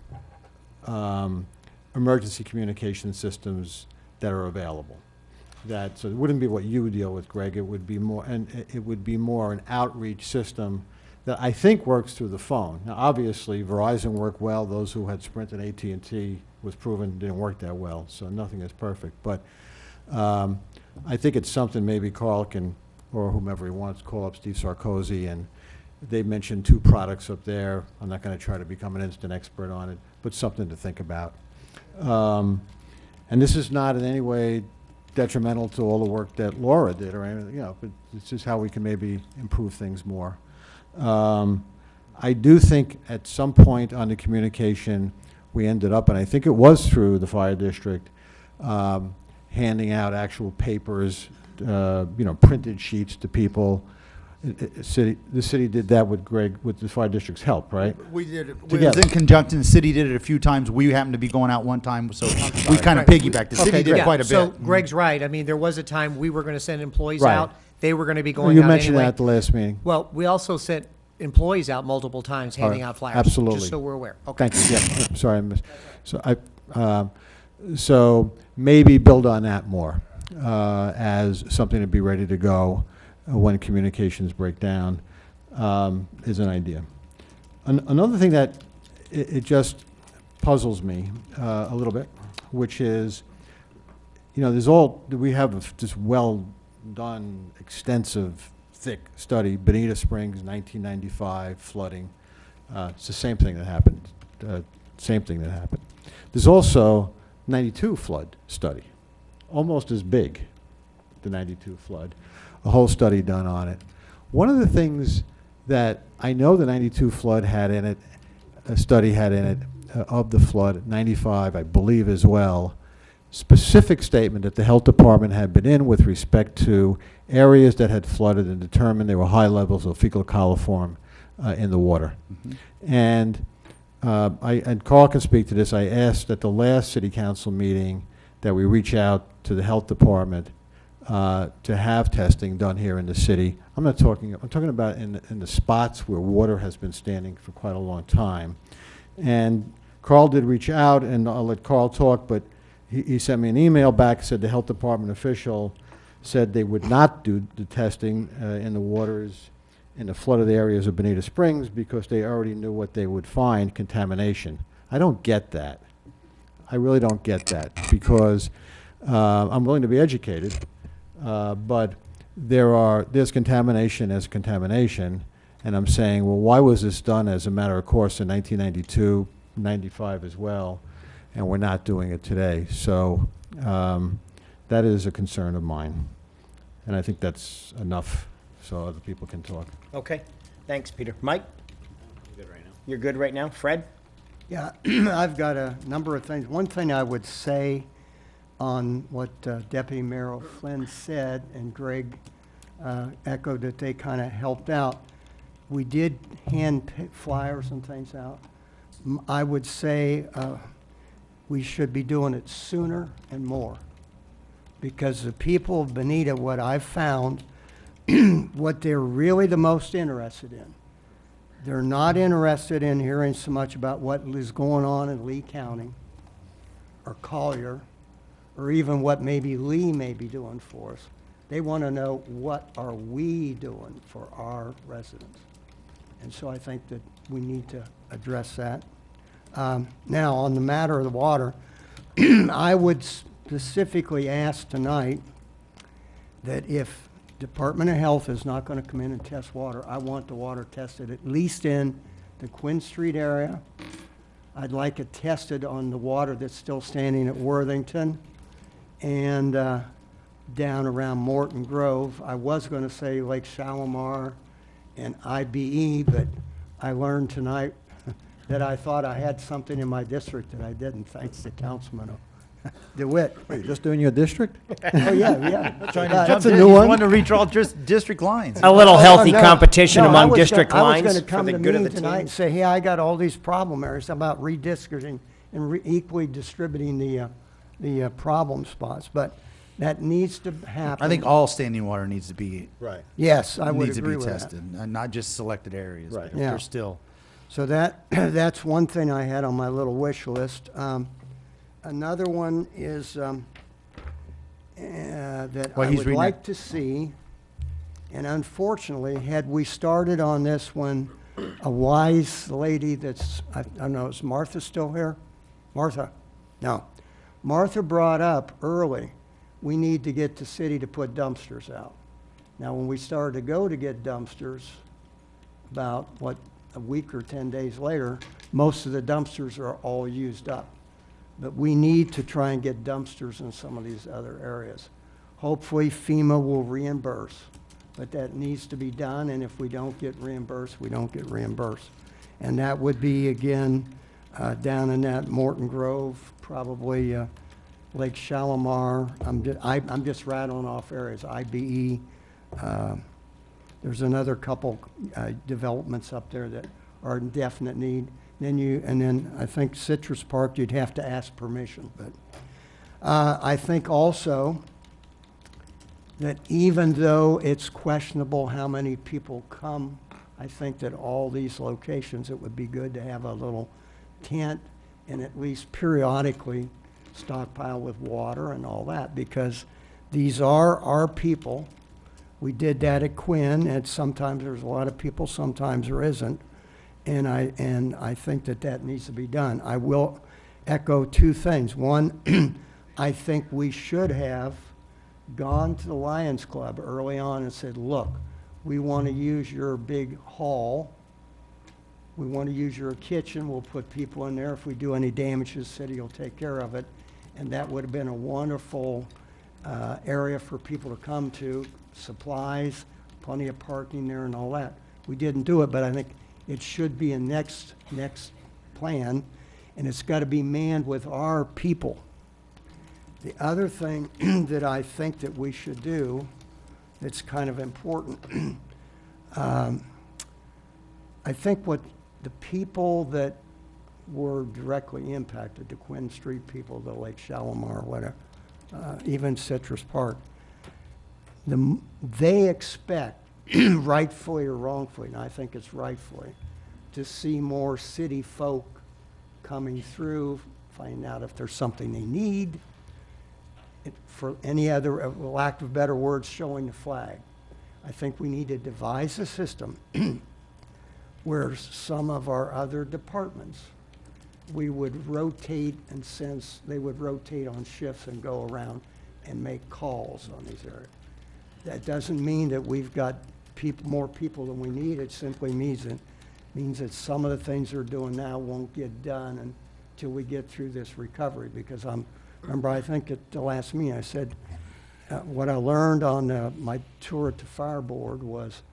emergency communication systems that are available. So it wouldn't be what you would deal with, Greg. It would be more, and it would be more an outreach system that I think works through the phone. Now, obviously, Verizon worked well. Those who had Sprint and AT&T was proven didn't work that well, so nothing is perfect. But I think it's something maybe Carl can, or whomever he wants, call up Steve Sarkozy, and they mentioned 2 products up there. I'm not going to try to become an instant expert on it, but something to think about. And this is not in any way detrimental to all the work that Laura did or anything, but it's just how we can maybe improve things more. I do think at some point on the communication, we ended up, and I think it was through the fire district, handing out actual papers, printed sheets to people. The city did that with Greg, with the fire district's help, right? We did it. It was Together. in conjunction. The city did it a few times. We happened to be going out one time, so we kind of piggybacked. The city did great. quite a So bit. Greg's right. I mean, there was a time we were going to send employees Right. out. They were going to be Well, going you out mentioned anyway. that at the last meeting. Well, we also sent employees out multiple times handing out flyers. Absolutely. Just so we're aware. Okay. Thank you. Yeah, sorry, I missed. So maybe build on that more as something to be ready to go. when communications break down, is an idea. Another thing that it just puzzles me a little bit, which is, you know, we have this well-done, extensive, thick study, Bonita Springs, 1995 flooding. It's the same thing that happened. There's also 92 flood study, almost as big, the 92 flood, a whole study done on it. One of the things that I know the 92 flood had in it, a study had in it, of the flood, 95 I believe as well, specific statement that the health department had been in with respect to areas that had flooded and determined there were high levels of fecal coliform in the water. And and Carl can speak to this, I asked at the last city council meeting that we reach out to the health department to have testing done here in the city. I'm talking about in the spots where water has been standing for quite a long time. And Carl did reach out, and I'll let Carl talk, but he sent me an email back, said the health department official said they would not do the testing in the waters in the flooded areas of Bonita Springs because they already knew what they would find, contamination. I don't get that. I really don't get that, because I'm willing to be educated, but there's contamination as contamination, and I'm saying, well, why was this done as a matter of course in 1992, 95 as well, and we're not doing it today? So that is a concern of mine, and I think that's enough so other people can talk. Okay, thanks, Peter. Mike? I'm good right now. You're good right now? Fred? Yeah, I've got a number of things. One thing I would say on what Deputy Mayor Flynn said, and Greg echoed that they kind of helped out. We did hand flyers and things out. I would say we should be doing it sooner and more, because the people of Bonita, what I've found, what they're really the most interested in, they're not interested in hearing so much about what is going on in Lee County or Collier, or even what maybe Lee may be doing for us. They want to know, what are we doing for our residents? And so I think that we need to address that. Now, on the matter of the water, I would specifically ask tonight that if Department of Health is not going to come in and test water, I want the water tested at least in the Quinn Street area. I'd like it tested on the water that's still standing at Worthington and down around Morton Grove. I was going to say Lake Shalimar and IBE, but I learned tonight that I thought I had something in my district that I didn't, thanks to Councilman DeWitt. Wait, you're just doing your district? Oh, yeah. That's a new one. Want to redraw district lines. A little healthy No, competition no, among district I was lines going to for come the to good of the meeting tonight and team. say, hey, I got all these problem areas about redistricting and equally distributing the problem spots, but that needs to happen. I think all standing water needs to be Right. Yes, I would needs to agree be with that. tested, and not just selected areas. Right. But Yeah. There's still. So that's one thing I had on my little wish list. Another one is that Well, I he's would reading like to see, and unfortunately, had we started on this when a wise lady that's, I don't know, is Martha still here? Martha? No. Martha brought up early, we need to get the city to put dumpsters out. Now, when we started to go to get dumpsters, about, a week or 10 days later, most of the dumpsters are all used up. But we need to try and get dumpsters in some of these other areas. Hopefully FEMA will reimburse, but that needs to be done, and if we don't get reimbursed, we don't get reimbursed. And that would be, again, down in that Morton Grove, probably Lake Shalimar. I'm just rattling off areas, IBE. There's another couple developments up there that are in definite need. Then I think Citrus Park, you'd have to ask permission. But I think also that even though it's questionable how many people come, I think that all these locations, it would be good to have a little tent and at least periodically stockpile with water and all that, because these are our people. We did that at Quinn, and sometimes there's a lot of people, sometimes there isn't. And I think that needs to be done. I will echo two things. One, I think we should have gone to the Lions Club early on and said, look, we want to use your big hall. We want to use your kitchen. We'll put people in there. If we do any damage, the city will take care of it. And that would have been a wonderful area for people to come to. Supplies, plenty of parking there and all that. We didn't do it, but I think it should be a next plan, and it's got to be manned with our people. The other thing that I think that we should do that's kind of important, I think what the people that were directly impacted, the Quinn Street people, the Lake Shalimar, whatever, even Citrus Park, they expect, rightfully or wrongfully, and I think it's rightfully, to see more city folk coming through, find out if there's something they need, for any other, lack of better words, showing the flag. I think we need to devise a system where some of our other departments, we would rotate, and since they would rotate on shifts and go around and make calls on these areas. That doesn't mean that we've got more people than we need. It simply means that some of the things they're doing now won't get done until we get through this recovery. Because remember, I think at the last meeting I said, what I learned on my tour at the fire board was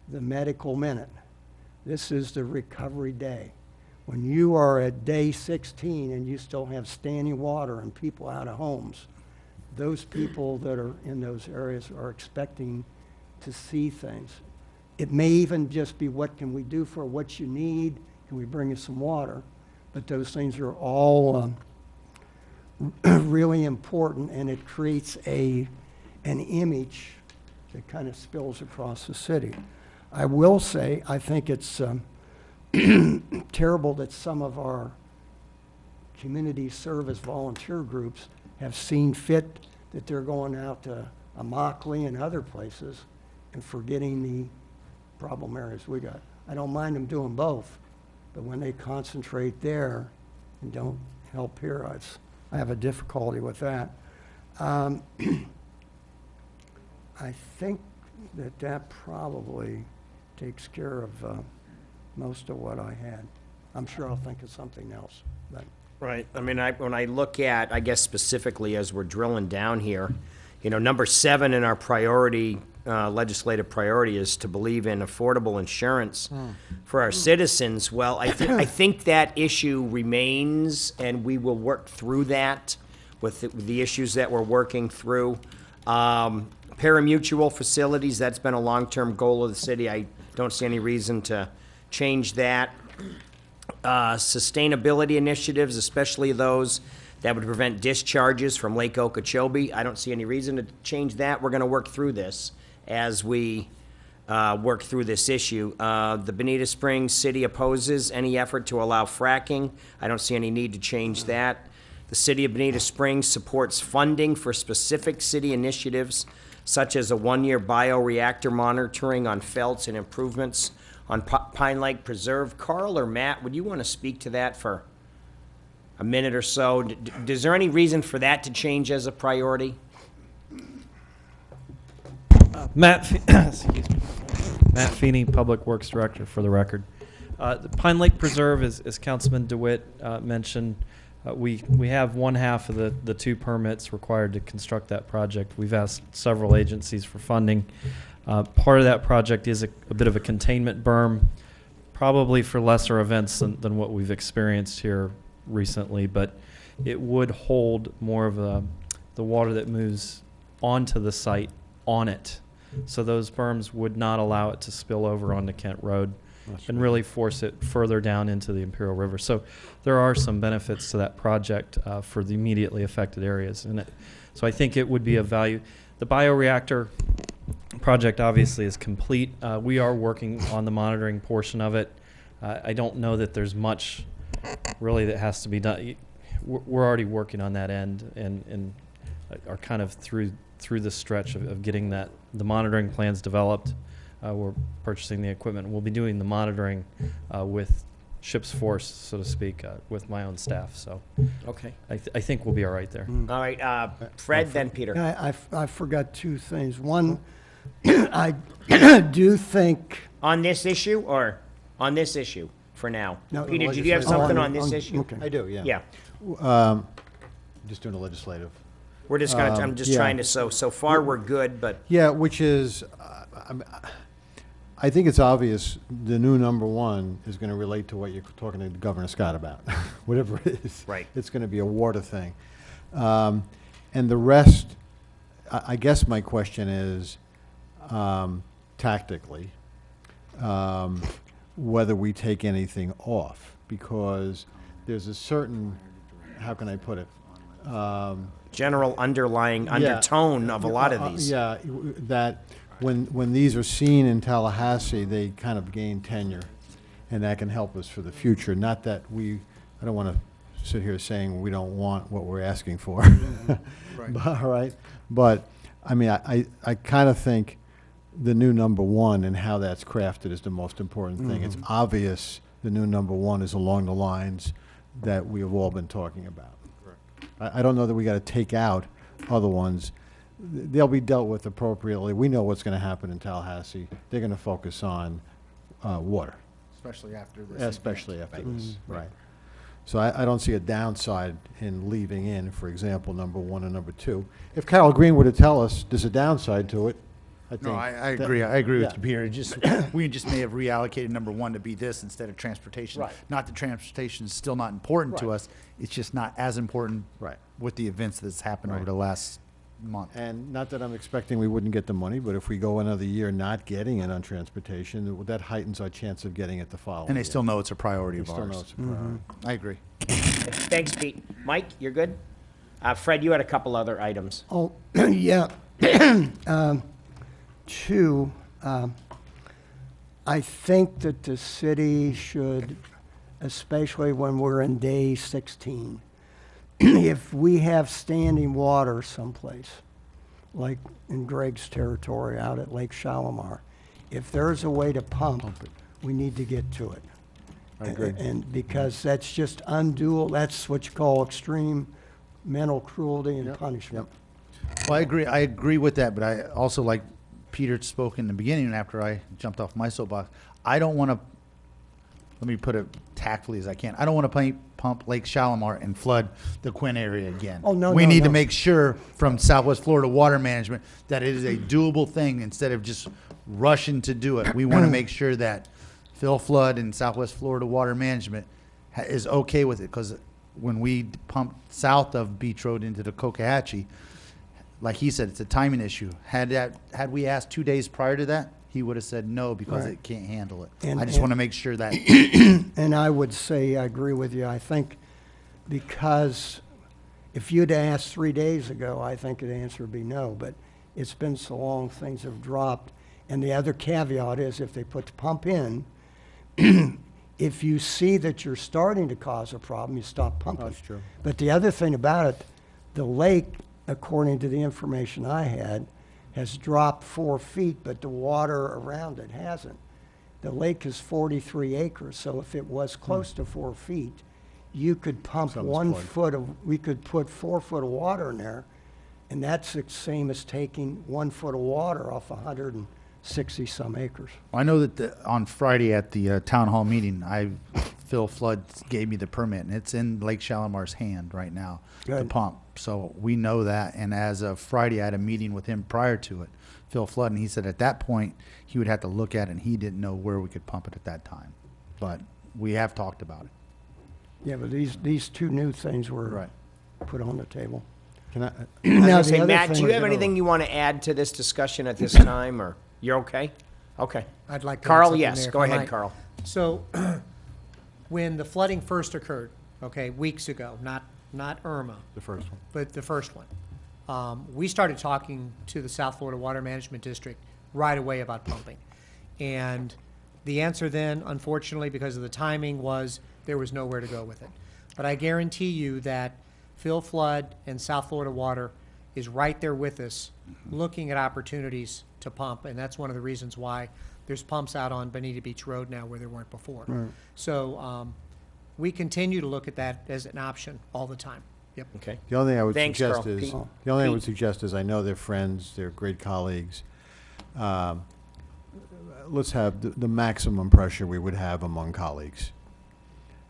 the medical minute. This is the recovery day. When you are at day 16 and you still have standing water and people out of homes, those people that are in those areas are expecting to see things. It may even just be, what can we do for what you need? Can we bring you some water? But those things are all really important, and it creates an image that kind of spills across the city. I will say, I think it's terrible that some of our community service volunteer groups have seen fit that they're going out to Immokalee and other places and forgetting the problem areas we got. I don't mind them doing both, but when they concentrate there and don't help here, I have a difficulty with that. I think that probably takes care of most of what I had. I'm sure I'll think of something else, but. Right. I mean, when I look at, I guess specifically as we're drilling down here, number 7 in our priority, legislative priority is to believe in affordable insurance for our citizens. Well, I think that issue remains, and we will work through that with the issues that we're working through. Parimutuel facilities, that's been a long-term goal of the city. I don't see any reason to change that. Sustainability initiatives, especially those that would prevent discharges from Lake Okeechobee. I don't see any reason to change that. We're going to work through this as we work through this issue. The Bonita Springs City opposes any effort to allow fracking. I don't see any need to change that. The City of Bonita Springs supports funding for specific city initiatives, such as a 1-year bioreactor monitoring on felts and improvements on Pine Lake Preserve. Carl or Matt, would you want to speak to that for a minute or so? Is there any reason for that to change as a priority? Excuse me. Matt Feeney, Public Works Director, for the record. The Pine Lake Preserve, as Councilman DeWitt mentioned, we have one half of the 2 permits required to construct that project. We've asked several agencies for funding. Part of that project is a bit of a containment berm, probably for lesser events than what we've experienced here recently, but it would hold more of the water that moves onto the site on it. So those berms would not allow it to spill over onto Kent Road and really force it further down into the Imperial River. So there are some benefits to that project for the immediately affected areas. So I think it would be of value. The bioreactor project obviously is complete. We are working on the monitoring portion of it. I don't know that there's much really that has to be done. We're already working on that end, and are kind of through the stretch of getting the monitoring plans developed. We're purchasing the equipment. We'll be doing the monitoring with ship's force, so to speak, with my own staff. So Okay. I think we'll be all right there. All right, Fred, then Peter. I forgot two things. One, I do think. On this issue or on this issue for now? No, Peter, the did you have legislative- something Oh, on this on- issue? okay. I do, yeah. Yeah. Just doing the legislative. We're just gonna, I'm just yeah. trying to, so far we're good, but Yeah, which is, I think it's obvious the new number one is going to relate to what you're talking to Governor Scott about, whatever it is. Right. It's going to be a water thing. And the rest, I guess my question is, tactically, whether we take anything off, because there's a certain, how can I put it? general underlying undertone of a lot of these. Yeah, that when these are seen in Tallahassee, they kind of gain tenure, and that can help us for the future. Not that I don't want to sit here saying we don't want what we're asking for. But, all right, but I mean, I kind of think the new number one and how that's crafted is the most important thing. It's obvious the new number one is along the lines that we have all been talking about. I don't know that we got to take out other ones. They'll be dealt with appropriately. We know what's going to happen in Tallahassee. They're going to focus on water, Especially after this. especially after this. Right. So I don't see a downside in leaving in, for example, number one and number two. If Carol Green were to tell us there's a downside to it, I think. No, I that- agree. I agree yeah. with you, Peter. We just may have reallocated number one to be this instead of transportation. Right. Not that transportation is still not important to Right. us. It's just not as important Right. with the events that's happened over Right. the last month. And not that I'm expecting we wouldn't get the money, but if we go another year not getting it on transportation, that heightens our chance of getting it the following And they year. still know it's a priority They of still know ours. it's a priority. I agree. Thanks, Pete. Mike, you're good? Fred, you had a couple other items. Oh, yeah. Two, I think that the city should, especially when we're in day 16, if we have standing water someplace, like in Greg's territory out at Lake Shalimar, if there's a way to pump, we need to get to it. I agree. And because that's just undue, that's what you call extreme mental cruelty and punishment. Well, I agree with that, but I also, like Peter spoke in the beginning after I jumped off my soapbox, I don't want to, let me put it tactfully as I can, I don't want to pump Lake Shalimar and flood the Quinn area again. Oh, no, We no, need to no. make sure from Southwest Florida Water Management that it is a doable thing instead of just rushing to do it. We want to make sure that Phil Flood and Southwest Florida Water Management is okay with it, because when we pump south of Beach Road into the Cocohatchee, like he said, it's a timing issue. Had we asked 2 days prior to that, he would have said no because Right. it can't handle it. And- I just and- want to make sure that And I would say, I agree with you, I think because if you'd asked 3 days ago, I think the answer would be no, but it's been so long, things have dropped. And the other caveat is if they put the pump in, if you see that you're starting to cause a problem, you stop pumping. That's true. But the other thing about it, the lake, according to the information I had, has dropped 4 feet, but the water around it hasn't. The lake is 43 acres, so if it was close to 4 feet, you could pump Something's 1 plugged. foot of, we could put 4 foot of water in there, and that's the same as taking 1 foot of water off 160-some acres. I know that on Friday at the town hall meeting, Phil Flood gave me the permit, and it's in Lake Shalimar's hand right now, the Good. pump. So we know that, and as of Friday, I had a meeting with him prior to it, Phil Flood, and he said at that point, he would have to look at it, and he didn't know where we could pump it at that time. But we have talked about it. Yeah, but these two new things were Right. put on the table. Can I, I was Now, gonna the say, other Matt, do thing- you have anything you want to add to this discussion at this time, or you're okay? Okay. I'd like to add Carl, something yes, there, go if I ahead, might. Carl. So, when the flooding first occurred, okay, weeks ago, not Irma, the first one? but the first one, we started talking to the South Florida Water Management District right away about pumping. And the answer then, unfortunately, because of the timing, was there was nowhere to go with it. But I guarantee you that Phil Flood and South Florida Water is right there with us, looking at opportunities to pump, and that's one of the reasons why there's pumps out on Bonita Beach Road now where there weren't before. So we continue to look at that as an option all the time. Yep. Okay. The only thing I would Thanks, suggest Carl. is, Pete? the only thing I would Pete? suggest is, I know they're friends, they're great colleagues. Let's have the maximum pressure we would have among colleagues.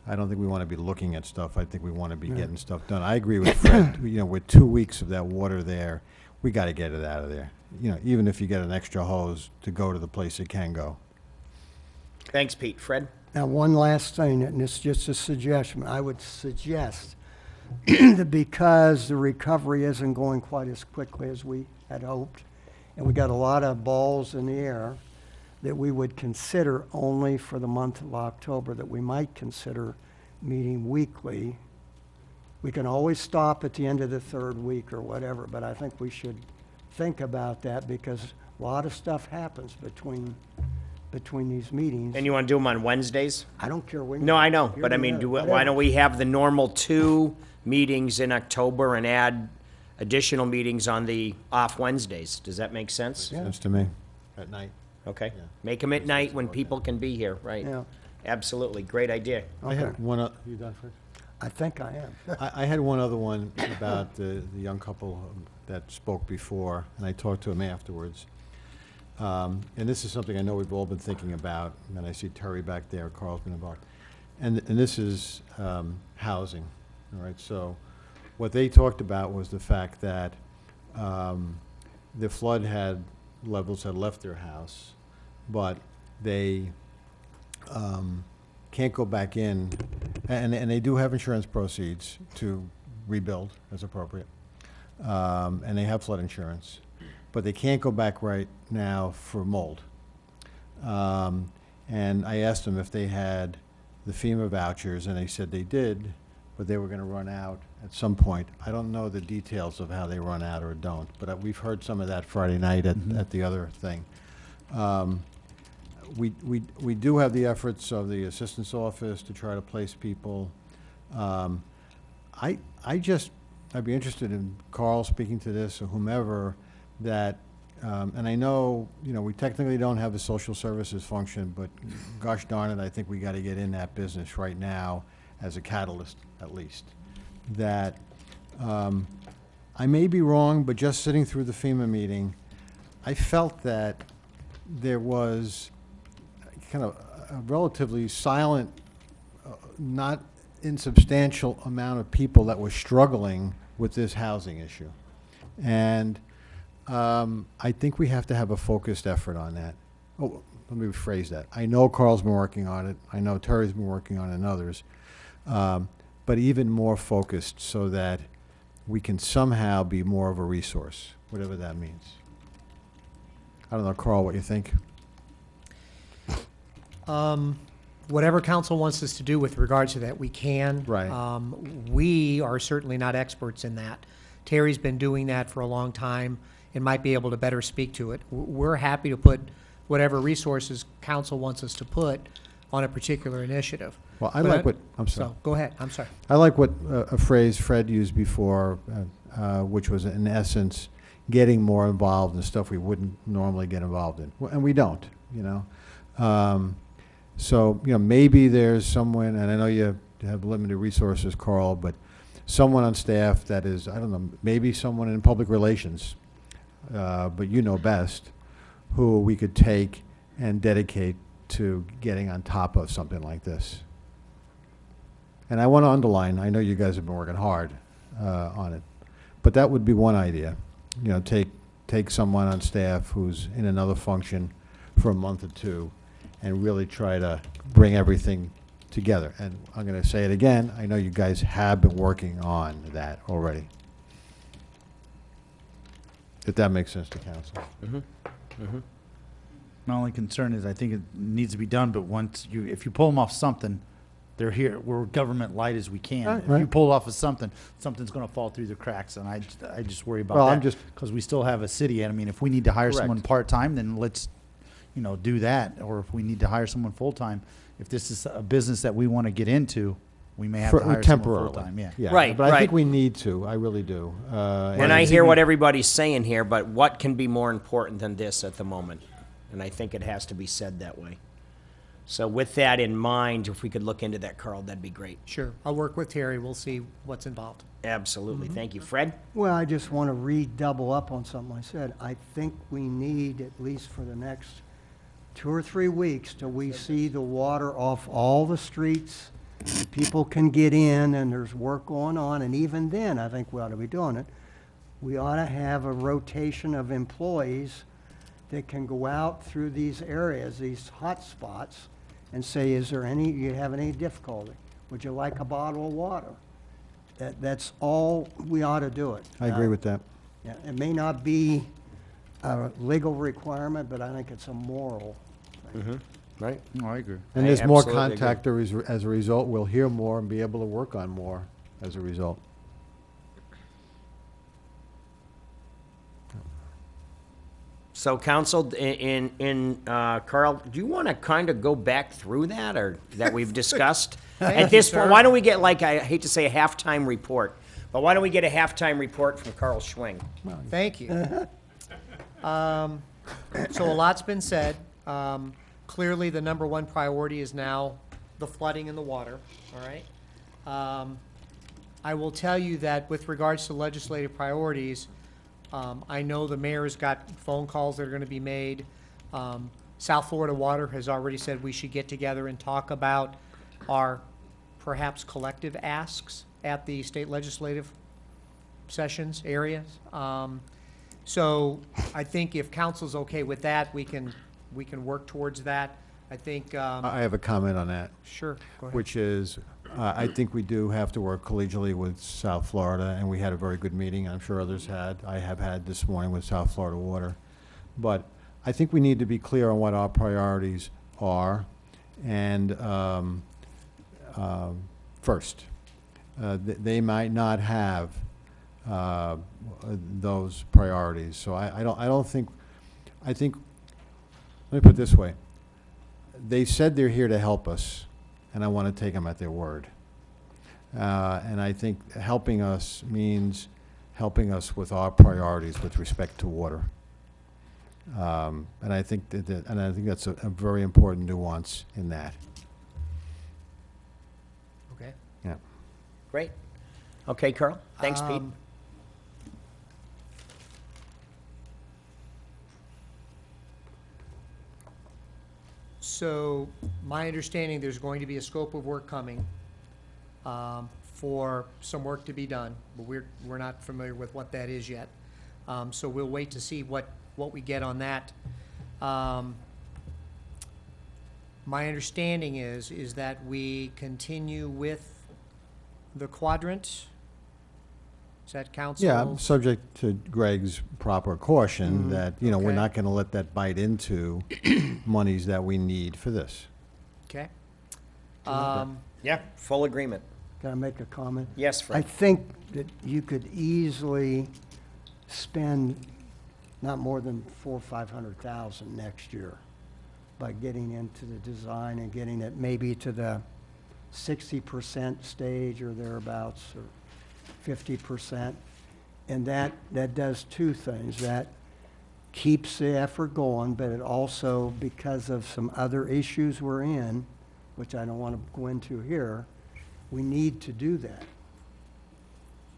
I don't think we want to be looking at stuff. I think we want to be getting stuff done. I agree with Fred. You know, with 2 weeks of that water there, we got to get it out of there. You know, even if you get an extra hose to go to the place it can go. Thanks, Pete. Fred? Now, one last thing, and it's just a suggestion. I would suggest that because the recovery isn't going quite as quickly as we had hoped, and we got a lot of balls in the air, that we would consider only for the month of October, that we might consider meeting weekly. We can always stop at the end of the third week or whatever, but I think we should think about that because a lot of stuff happens between these meetings. And you want to do them on Wednesdays? I don't care when. No, I know, Here but I we mean, are, why whatever. don't we have the normal 2 meetings in October and add additional meetings on the off Wednesdays? Does that make sense? Sense to me. At night. Okay. Make them at night when people can be here, right? Yeah. Absolutely. Great idea. I had one, you done, Fred? I think I am. I had one other one about the young couple that spoke before, and I talked to them afterwards. And this is something I know we've all been thinking about, and I see Terry back there, Carl's been involved. And this is housing, all right? So what they talked about was the fact that the flood levels had left their house, but they can't go back in, and they do have insurance proceeds to rebuild as appropriate, and they have flood insurance, but they can't go back right now for mold. And I asked them if they had the FEMA vouchers, and they said they did, but they were going to run out at some point. I don't know the details of how they run out or don't, but we've heard some of that Friday night at the other thing. We do have the efforts of the assistance office to try to place people. I'd be interested in Carl speaking to this or whomever that, and I know, we technically don't have the social services function, but gosh darn it, I think we got to get in that business right now as a catalyst, at least. That, I may be wrong, but just sitting through the FEMA meeting, I felt that there was kind of a relatively silent, not insubstantial amount of people that were struggling with this housing issue. And I think we have to have a focused effort on that. Oh, let me rephrase that. I know Carl's been working on it. I know Terry's been working on it and others. But even more focused so that we can somehow be more of a resource, whatever that means. I don't know, Carl, what you think? Whatever council wants us to do with regard to that, we can. Right. We are certainly not experts in that. Terry's been doing that for a long time and might be able to better speak to it. We're happy to put whatever resources council wants us to put on a particular initiative. Well, I'm sorry. So, go ahead, I'm sorry. I like what a phrase Fred used before, which was in essence getting more involved in stuff we wouldn't normally get involved in, and we don't, So, maybe there's someone, and I know you have limited resources, Carl, but someone on staff that is, I don't know, maybe someone in public relations, but you know best, who we could take and dedicate to getting on top of something like this. And I want to underline, I know you guys have been working hard on it, but that would be one idea. Take someone on staff who's in another function for a month or two and really try to bring everything together. And I'm going to say it again, I know you guys have been working on that already. If that makes sense to council. My only concern is I think it needs to be done, but if you pull them off something, they're here. We're government light as we can. Right, If right. you pull off of something's going to fall through the cracks, and I just worry about Well, that. I'm just- because we still have a city. And I mean, if we need to hire someone Correct. part-time, then let's, do that. Or if we need to hire someone full-time, if this is a business that we want to get into, we may have to hire someone Temporarily. full-time, yeah. Yeah, Right, but I think right. we need to, I really do. And I hear what everybody's saying here, but what can be more important than this at the moment? And I think it has to be said that way. So with that in mind, if we could look into that, Carl, that'd be great. Sure, I'll work with Terry, we'll see what's involved. Absolutely. Thank you. Fred? Well, I just want to redouble up on something I said. I think we need, at least for the next 2 or 3 weeks, till we see the water off all the streets, people can get in, and there's work going on, and even then, I think we ought to be doing it. We ought to have a rotation of employees that can go out through these areas, these hot spots, and say, is there any, you have any difficulty? Would you like a bottle of water? That's all, we ought to do it. I agree with that. Yeah, it may not be a legal requirement, but I think it's a moral thing. Right. No, I agree. And I there's more absolutely agree. contact as a result. We'll hear more and be able to work on more as a result. So counsel, Carl, do you want to kind of go back through that or that we've discussed? At this point, why don't we get like, I hate to say a halftime report, but why don't we get a halftime report from Carl Schwing? Thank you. So a lot's been said. Clearly, the number one priority is now the flooding in the water, all right? I will tell you that with regards to legislative priorities, I know the mayor's got phone calls that are gonna be made. South Florida Water has already said we should get together and talk about our perhaps collective asks at the state legislative sessions areas. So I think if council's okay with that, we can work towards that. I think, I have a comment on that, sure, go ahead. which is, I think we do have to work collegially with South Florida, and we had a very good meeting. I'm sure others had. I have had this morning with South Florida Water. But I think we need to be clear on what our priorities are. And first, they might not have those priorities. So I don't think, I think, let me put it this way. They said they're here to help us, and I want to take them at their word. And I think helping us means helping us with our priorities with respect to water. And I think that's a very important nuance in that. Okay. Yeah. Great. Okay, Carl? Thanks, Pete. So, my understanding, there's going to be a scope of work coming for some work to be done, but we're not familiar with what that is yet. So we'll wait to see what we get on that. My understanding is that we continue with the quadrant. Is that council? Yeah, subject to Greg's proper caution that, you know, we're Okay. not going to let that bite into monies that we need for this. Okay. Yeah, full agreement. Can I make a comment? Yes, I Fred. think that you could easily spend not more than 400,000 or 500,000 next year by getting into the design and getting it maybe to the 60% stage or thereabouts, or 50%. And that does two things. That keeps the effort going, but it also, because of some other issues we're in, which I don't want to go into here, we need to do that.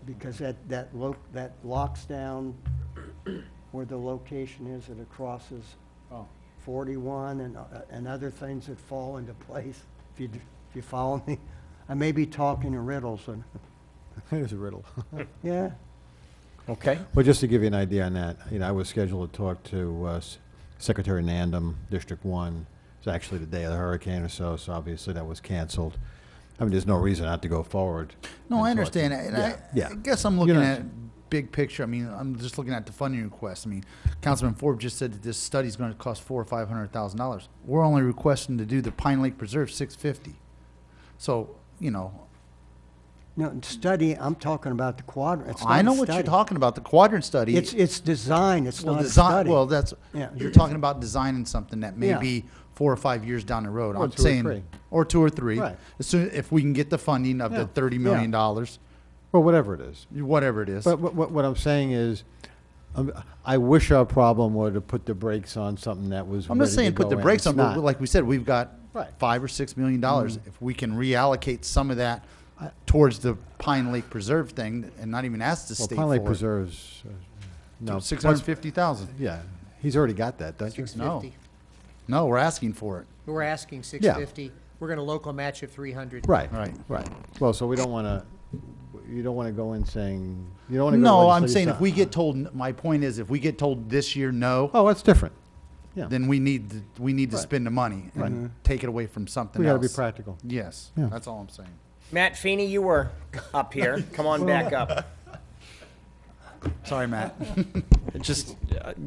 Because that locks down where the location is, that it crosses 41 and other things that fall into place, if you follow me. I may be talking in riddles, and, Here's a riddle. yeah. Okay. Well, just to give you an idea on that, you know, I was scheduled to talk to Secretary Nandem, District 1. It's actually the day of the hurricane or so, so obviously that was canceled. I mean, there's no reason not to go forward. No, I and talk understand. to- And Yeah, yeah. I guess I'm You looking know- at big picture. I mean, I'm just looking at the funding request. I mean, Councilman Forbes just said that this study is going to cost $400,000 or $500,000. We're only requesting to do the Pine Lake Preserve $650,000. So, you know, No, study, I'm talking about the quadrant. It's I not know a what you're study. talking about, the quadrant study. It's design, it's Well, not a design, study. well, that's, Yeah. you're talking about designing something that may Yeah. be 4 or 5 years down the road. Or I'm 2 or saying, 3. or 2 or 3. Right. As soon, if we can get the funding of the Yeah. $30 million, Well, whatever it is. whatever it is. But what I'm saying is, I wish our problem were to put the brakes on something that was I'm not ready to saying put the go in. brakes It's on, but not. like we said, we've got Right. $5 or $6 million. If we can reallocate some of that towards the Pine Lake Preserve thing and not even ask the Well, state Pine Lake for it. Preserve's, no. 650,000. Yeah, he's already got that, don't you? No. 650. No, we're asking for it. We're asking 650. We're going to local match at 300. Right, Right. right. Well, so we don't want to, you don't want to go in saying, you don't want to go to No, I'm legislative saying if session. we get told, my point is, if we get told this year no, Oh, that's different. Yeah. then we need to Right. spend the money and take it away from something We else. got to be practical. Yes, Yeah. that's all I'm saying. Matt Feeney, you were up here. Come on back up. Sorry, Matt. Just,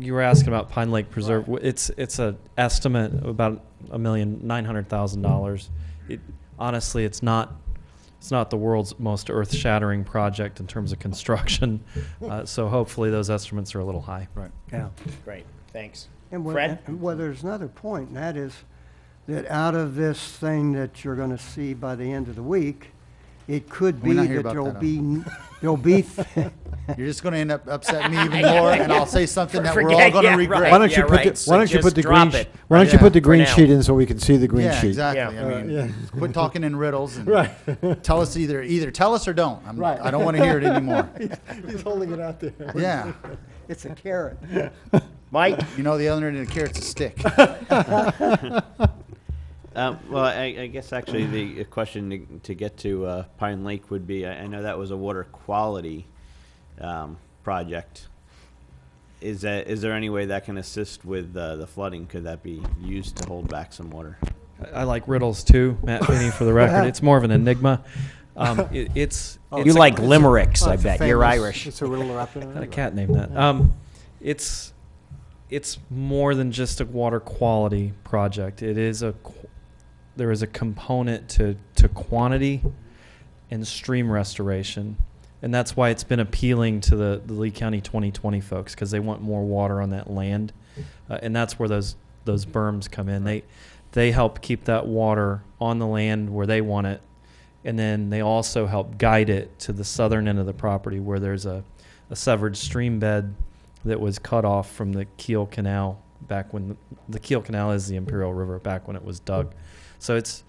you were asking about Pine Lake Preserve. It's a estimate of about $1,900,000. Honestly, it's not the world's most earth-shattering project in terms of construction. So hopefully those estimates are a little high. Right. Yeah. Great, thanks. And Fred? well, there's another point, and that is that out of this thing that you're going to see by the end of the week, it could We're be not here that about there'll be You're just going to end up upsetting me even more, and I'll say something that we're all Forget- going to yeah, regret. right. Why don't you Yeah, put right. the, So why don't you just put the drop green, it. why don't you Yeah. put the green For now. sheet in so we can see the green Yeah, sheet? exactly. Yeah. I mean, yeah. quit talking in riddles and Right. tell us either tell us or don't. Right. I don't want to hear it anymore. He's holding it out there. Yeah. it's a carrot. Mike? You know, the other end of the carrot's a stick. Well, I guess actually the question to get to Pine Lake would be, I know that was a water quality project. Is there any way that can assist with the flooding? Could that be used to hold back some water? I like riddles too, Matt Finney, for the record. It's more of an enigma. It's You like limericks, Oh, I it's a bet. You're famous- Irish. It's a riddle wrapped in got a it. cat named that. It's more than just a water quality project. There is a component to quantity and stream restoration, and that's why it's been appealing to the Lee County 2020 folks, because they want more water on that land, and that's where those berms come in. They help keep that water on the land where they want it, and then they also help guide it to the southern end of the property where there's a severed stream bed that was cut off from the Kiel Canal back when the Kiel Canal is the Imperial River back when it was dug. So it's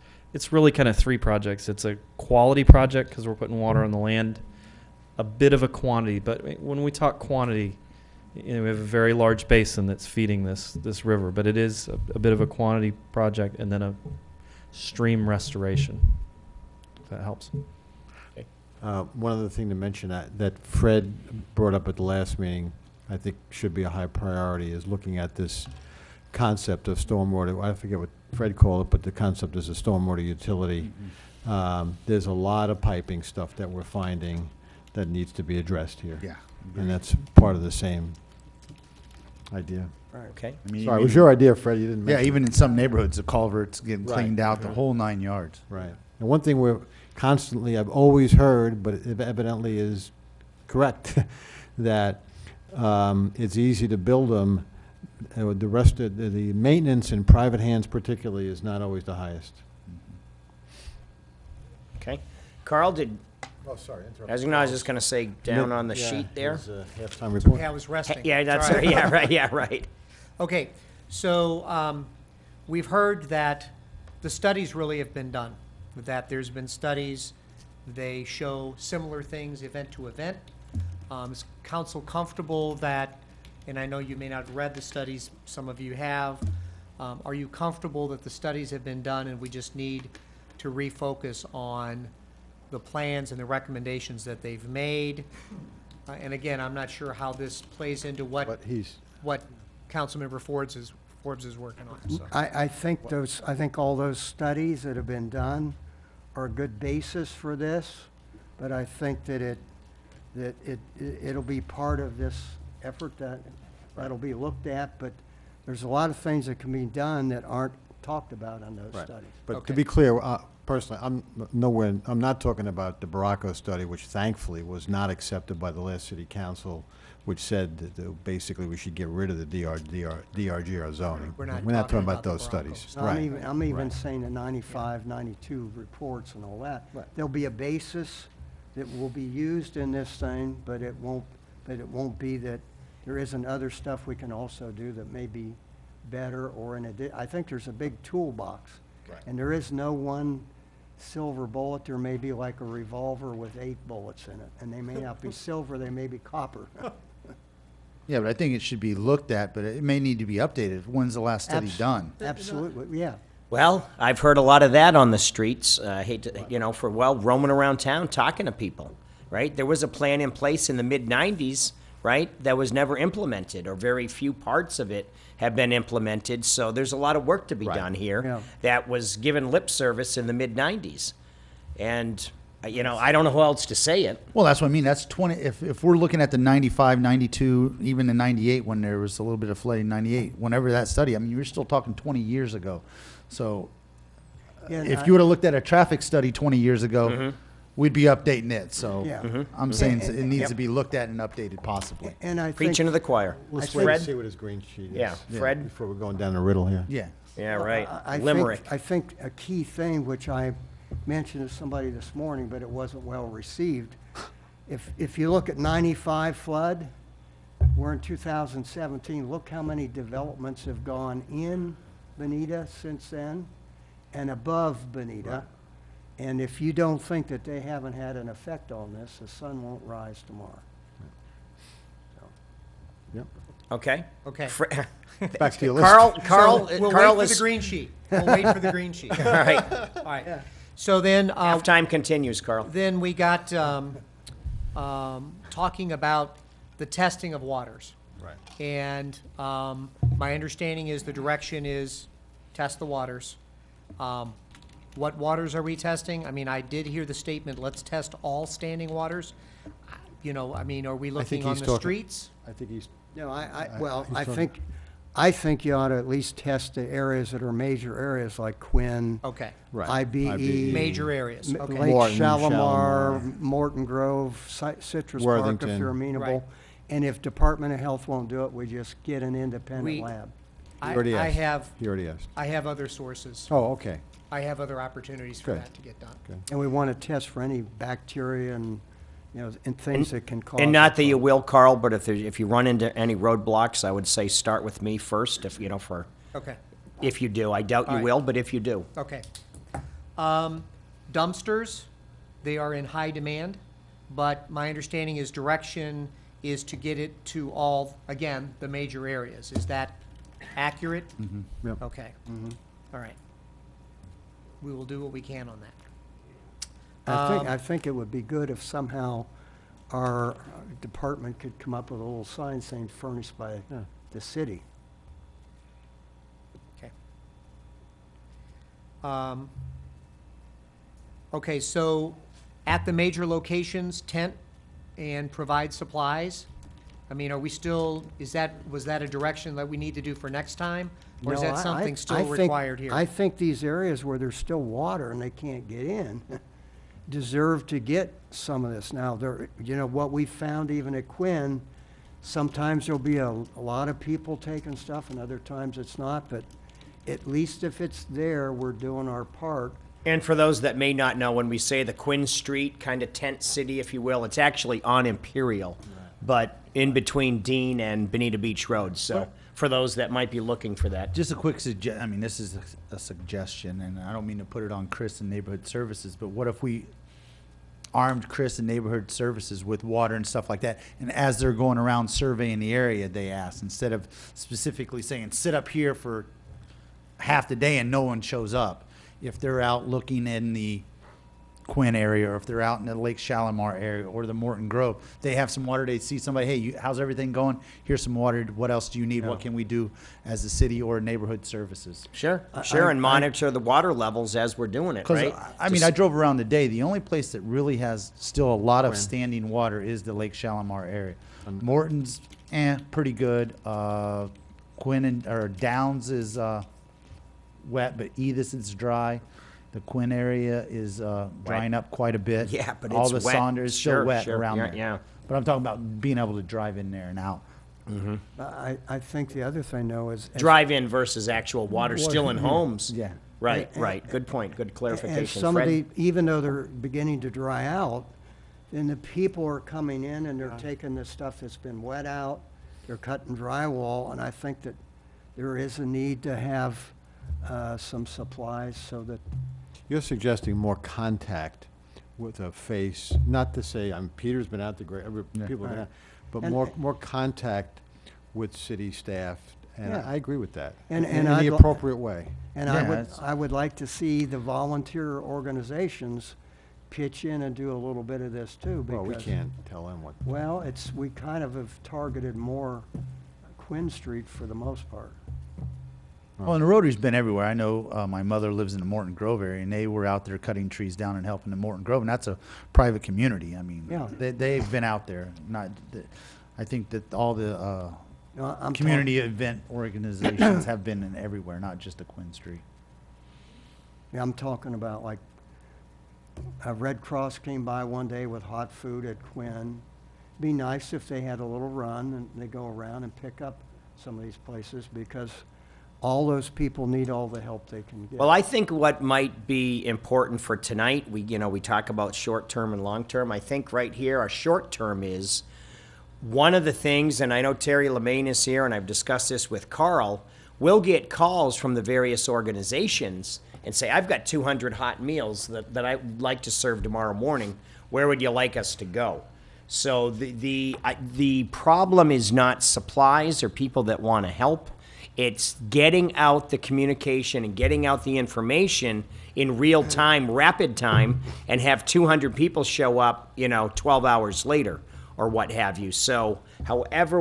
really kind of three projects. It's a quality project because we're putting water on the land, a bit of a quantity. But when we talk quantity, we have a very large basin that's feeding this river. But it is a bit of a quantity project and then a stream restoration, if that helps. One other thing to mention that Fred brought up at the last meeting, I think should be a high priority, is looking at this concept of stormwater. I forget what Fred called it, but the concept is a stormwater utility. There's a lot of piping stuff that we're finding that needs to be addressed here. Yeah. And that's part of the same idea. Okay. I mean, Sorry, it was your idea, Fred, you didn't Yeah, mention it. even in some neighborhoods, the culvert's getting Right. cleaned out, the whole 9 yards. Right. And one thing I've always heard, but it evidently is correct, that it's easy to build them. The rest of the maintenance in private hands particularly is not always the highest. Okay. Carl, Oh, sorry, interrupt. I was just going to say down on the sheet there. Halftime report. Yeah, I was resting. Yeah, that's Sorry. right. Yeah, right. Yeah, right. Okay, so we've heard that the studies really have been done, that there's been studies, they show similar things event to event. Is council comfortable that, and I know you may not have read the studies, some of you have, are you comfortable that the studies have been done and we just need to refocus on the plans and the recommendations that they've made? And again, I'm not sure how this plays into what Councilmember Forbes is working on, so. I think all those studies that have been done are a good basis for this, but I think that it'll be part of this effort that'll be looked at, but there's a lot of things that can be done that aren't talked about on those Right. studies. But to Okay. be clear, personally, I'm nowhere, I'm not talking about the Baracco study, which thankfully was not accepted by the last city council, which said that basically we should get rid of the DRGR zoning. We're not talking talking about about the those Baracco studies. study. Right. I'm even right. saying the 95, 92 reports and all that. Right. There'll be a basis that will be used in this thing, but it won't be that there isn't other stuff we can also do that may be better or I think there's a big toolbox. Right. And there is no one silver bullet. There may be like a revolver with 8 bullets in it. And they may not be silver, they may be copper. Yeah, but I think it should be looked at, but it may need to be updated. When's the last study done? Absolutely, yeah. Well, I've heard a lot of that on the streets. I hate to, roaming around town, talking to people, right? There was a plan in place in the mid-'90s, right, that was never implemented, or very few parts of it have been implemented. So there's a lot of work to be done here Yeah. that was given lip service in the mid-'90s. And, I don't know who else to say it. Well, that's what I mean. That's 20, if we're looking at the 95, 92, even the 98, when there was a little bit of flooding, 98, whenever that study, I mean, you're still talking 20 years ago. So Yeah, and if I- you would have looked at a traffic study 20 years ago, we'd be updating it. So Yeah. I'm saying it needs to be looked at and updated possibly. And I think. Preaching to the choir. Let's think- wait and see what his green sheet is. Yeah, Fred? Before we're going down the riddle here. Yeah. Yeah, right. I Limerick. I think a key thing, which I mentioned to somebody this morning, but it wasn't well received. If you look at 95 flood, we're in 2017, look how many developments have gone in Bonita since then and above Bonita. And if you don't think that they haven't had an effect on this, the sun won't rise tomorrow. Yep. Okay. Okay. Back to your list. Carl We'll Carl wait for is, the green sheet. We'll wait for the green sheet. all right. All right. So then, Halftime continues, Carl. then we got talking about the testing of waters. Right. And my understanding is the direction is test the waters. What waters are we testing? I mean, I did hear the statement, let's test all standing waters. Are we looking on he's the talking- streets? I think he's, No, he's I talking- think you ought to at least test the areas that are major areas like Quinn, Okay. right. IBE. Major areas, M- okay. Lake Morton, Shalimar, Shalimar. Morton Grove, Citrus Park, if Worthington. they're amenable. Right. And if Department of Health won't do it, we just get an independent We- lab. I already asked. have, He already asked. I have other sources. Oh, okay. I have other opportunities for Good. that to get done. And we want to test for any bacteria and, and things that can cause. And not that it. you will, Carl, but if you run into any roadblocks, I would say start with me first, if Okay, you do. I doubt All you right. will, but if you do. okay. Dumpsters, they are in high demand, but my understanding is direction is to get it to all, again, the major areas. Is that accurate? Yep. Okay. All right. We will do what we can on that. I think it would be good if somehow our department could come up with a little sign saying furnished by the city. Okay. Okay, so at the major locations, tent and provide supplies. I mean, are we still, was that a direction that we need to do for next time? Or is No, that I something still think- required here? I think these areas where there's still water and they can't get in deserve to get some of this. Now, what we found even at Quinn, sometimes there'll be a lot of people taking stuff and other times it's not, but at least if it's there, we're doing our part. And for those that may not know, when we say the Quinn Street kind of tent city, if you will, it's actually on Imperial, but in between Dean and Bonita Beach Road. So for those that might be looking for that. Just a quick suggestion. I mean, this is a suggestion, and I don't mean to put it on Chris and Neighborhood Services, but what if we armed Chris and Neighborhood Services with water and stuff like that, and as they're going around surveying the area, they ask, instead of specifically saying, sit up here for half the day and no one shows up, if they're out looking in the Quinn area, or if they're out in the Lake Shalimar area or the Morton Grove, they have some water, they see somebody, hey, how's everything going? Here's some water. What else do you need? What can we do as a city or Neighborhood Services? Sure, and monitor the water levels as we're doing it, Because, right? I mean, I drove around today. The only place that really has still a lot of standing water is the Lake Shalimar area. Morton's, pretty good. Quinn or Downs is wet, but Edith is dry. The Quinn area is drying up quite a bit. Yeah, but all it's the wet. Saunders Sure, still wet sure. around Yeah, there. yeah. But I'm talking about being able to drive in there and out. I think the other thing, though, is. Drive-in versus actual water still in homes. Yeah. Right, And- right. Good point. Good And clarification. some of the, Fred? even though they're beginning to dry out, then the people are coming in and they're taking the stuff that's been wet out, they're cutting drywall, and I think that there is a need to have some supplies so that, You're suggesting more contact with a face, not to say, Peter's been out there, people have been out, but And- more contact with city staff, and Yeah. I agree with that. And- in and the I'd li- appropriate way. and Yeah, I would like to see the volunteer organizations pitch in and do a little bit of this too, because. Well, we can't tell them what. Well, we kind of have targeted more Quinn Street for the most part. Well, and the Rotary's been everywhere. I know my mother lives in the Morton Grove area, and they were out there cutting trees down and helping in Morton Grove, and that's a private community. I mean, Yeah. they've been out there. I think that all the No, I'm community event organizations have been in everywhere, not just the Quinn Street. Yeah, I'm talking about like, a Red Cross came by one day with hot food at Quinn. Be nice if they had a little run and they go around and pick up some of these places because all those people need all the help they can get. Well, I think what might be important for tonight, we talk about short-term and long-term. I think right here, our short-term is one of the things, and I know Terry Lemaine is here, and I've discussed this with Carl, we'll get calls from the various organizations and say, I've got 200 hot meals that I'd like to serve tomorrow morning. Where would you like us to go? So the problem is not supplies or people that want to help. It's getting out the communication and getting out the information in real time, rapid time, and have 200 people show up, 12 hours later or what have you. So however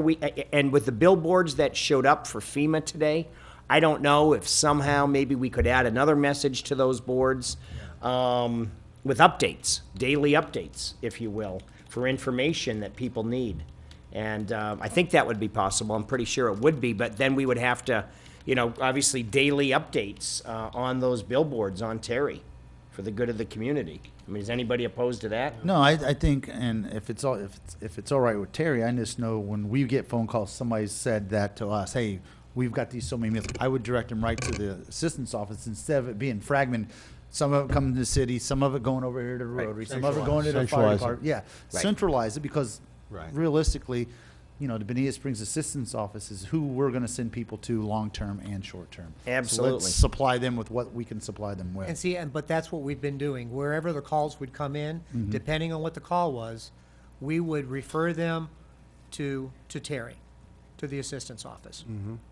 and with the billboards that showed up for FEMA today, I don't know if somehow maybe we could add another message to those boards with updates, daily updates, if you will, for information that people need. And I think that would be possible. I'm pretty sure it would be, but then we would have to, obviously daily updates on those billboards on Terry for the good of the community. I mean, is anybody opposed to that? No, I think, and if it's all right with Terry, I just know when we get phone calls, somebody said that to us, hey, we've got these so many meals. I would direct them right to the assistant's office instead of it being fragmented. Some of it coming to the city, some of it going over here to the Rotary, some of it going to the fire Centralize it. department. Yeah, Right. centralize it because Right. realistically, the Bonita Springs Assistance Office is who we're going to send people to long-term and short-term. So Absolutely. let's supply them with what we can supply them with. And see, but that's what we've been doing. Wherever the calls would come in, depending on what the call was, we would refer them to Terry, to the assistance office.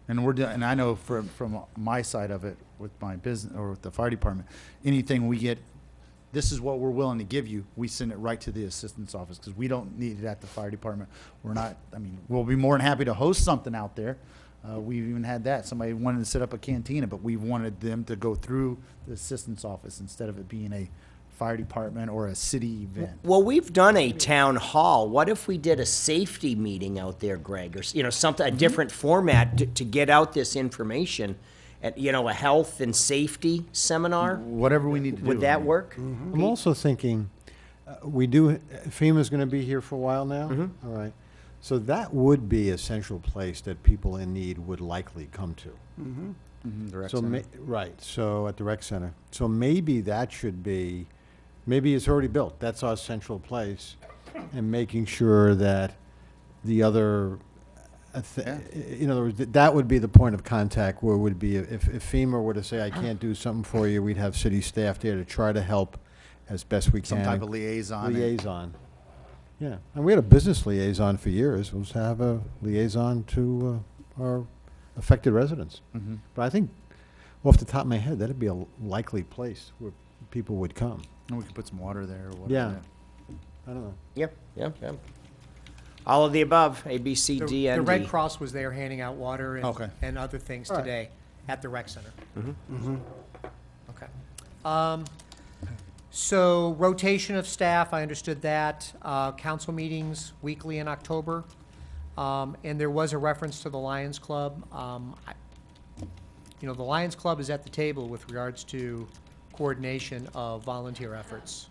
And and I know from my side of it with my business or with the fire department, anything we get, this is what we're willing to give you, we send it right to the assistance office because we don't need it at the fire department. We'll be more than happy to host something out there. We've even had that. Somebody wanted to set up a cantina, but we wanted them to go through the assistance office instead of it being a fire department or a city event. Well, we've done a town hall. What if we did a safety meeting out there, Greg, or something, a different format to get out this information, at a health and safety seminar? Whatever we need to do. Would that work? I'm also thinking, FEMA's going to be here for a while now? All right. So that would be a central place that people in need would likely come to. The rec So, center. right, so at the rec center. So maybe that should be, maybe it's already built, that's our central place, and making sure that the other, in other words, that would be the point of contact where it would be, if FEMA were to say, I can't do something for you, we'd have city staff there to try to help as best we can. Some type of liaison. Liaison. Yeah, and we had a business liaison for years, was to have a liaison to our affected residents. Mhm. But I think, off the top of my head, that'd be a likely place where people would come. And we could put some water there or whatever. Yeah. I don't know. Yep. All of the above, A, B, C, The D, and the Red D. Cross was there handing out water Okay. and other things All right. today at the rec center. Okay. So rotation of staff, I understood that. Council meetings weekly in October. And there was a reference to the Lions Club. The Lions Club is at the table with regards to coordination of volunteer efforts.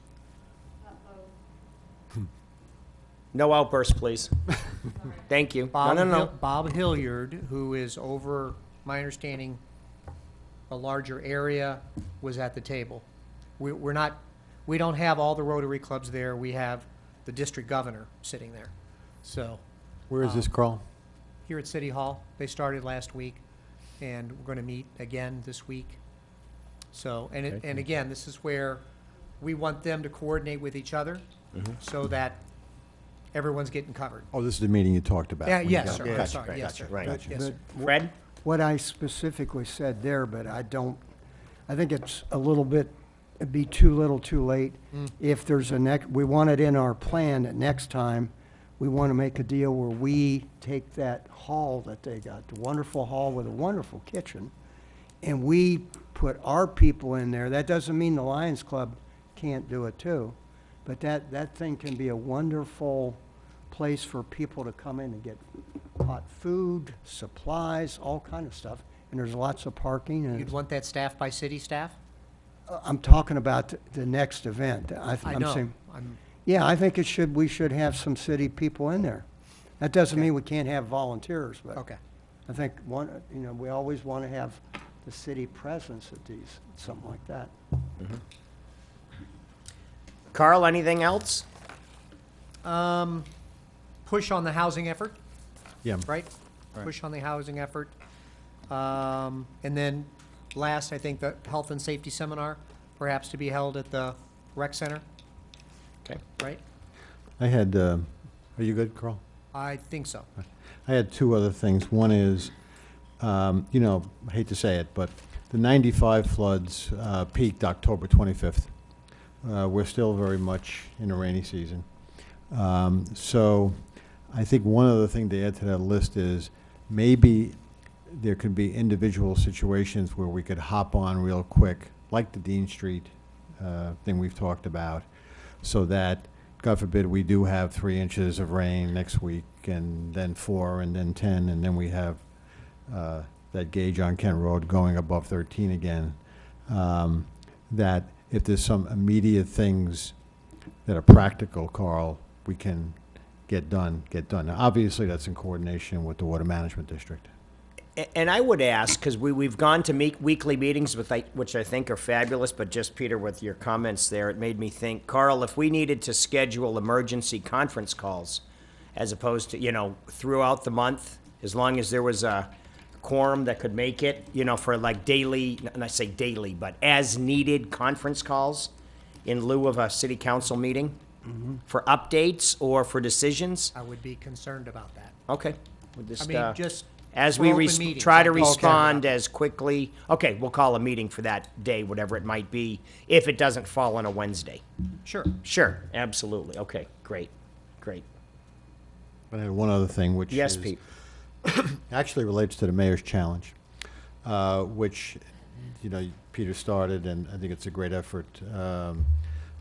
No outbursts, please. Thank you. No, no, no. Bob Hilliard, who is over, my understanding, a larger area, was at the table. We're not, we don't have all the Rotary clubs there. We have the district governor sitting there. So, Where is this, Carl? here at City Hall, they started last week, and we're going to meet again this week. So, and again, this is where we want them to coordinate with each other so that everyone's getting covered. Oh, this is the meeting you talked about. Yeah, when you yes, got- sir. Gotcha, I'm sorry, yes, sir. Right. Gotcha. Yes, sir. Fred? What I specifically said there, but I think it's a little bit, it'd be too little too late. If there's we want it in our plan that next time, we want to make a deal where we take that hall that they got, the wonderful hall with a wonderful kitchen, and we put our people in there. That doesn't mean the Lions Club can't do it too, but that thing can be a wonderful place for people to come in and get hot food, supplies, all kind of stuff. And there's lots of parking. And You'd want that staffed by city staff? I'm talking about the next event. I I'm know. saying, yeah, I think we should have some city people in there. That doesn't mean we can't have volunteers, but Okay. I think we always want to have the city presence at these, something like that. Carl, anything else? Push on the housing effort, Yeah. right? Push on the housing effort. And then last, I think the health and safety seminar, perhaps to be held at the rec center, Okay. right? I had, are you good, Carl? I think so. I had two other things. One is, I hate to say it, but the 95 floods peaked October 25th. We're still very much in a rainy season. So I think one other thing to add to that list is maybe there could be individual situations where we could hop on real quick, like the Dean Street thing we've talked about, so that, God forbid, we do have 3 inches of rain next week, and then 4, and then 10, and then we have that gauge on Kent Road going above 13 again, that if there's some immediate things that are practical, Carl, we can get done. Now, obviously, that's in coordination with the Water Management District. And I would ask, because we've gone to weekly meetings, which I think are fabulous, but just, Peter, with your comments there, it made me think, Carl, if we needed to schedule emergency conference calls, as opposed to, throughout the month, as long as there was a quorum that could make it, for like daily, and I say daily, but as-needed conference calls in lieu of a city council meeting for updates or for decisions? I would be concerned about that. Okay. We'll just, I mean, just as for we open meetings, try to I'm okay with respond that. as quickly, okay, we'll call a meeting for that day, whatever it might be, if it doesn't fall on a Wednesday. Sure. Sure, absolutely. Okay, great. But I had one other thing, which Yes, is Pete. actually relates to the Mayor's Challenge, which, Peter started, and I think it's a great effort.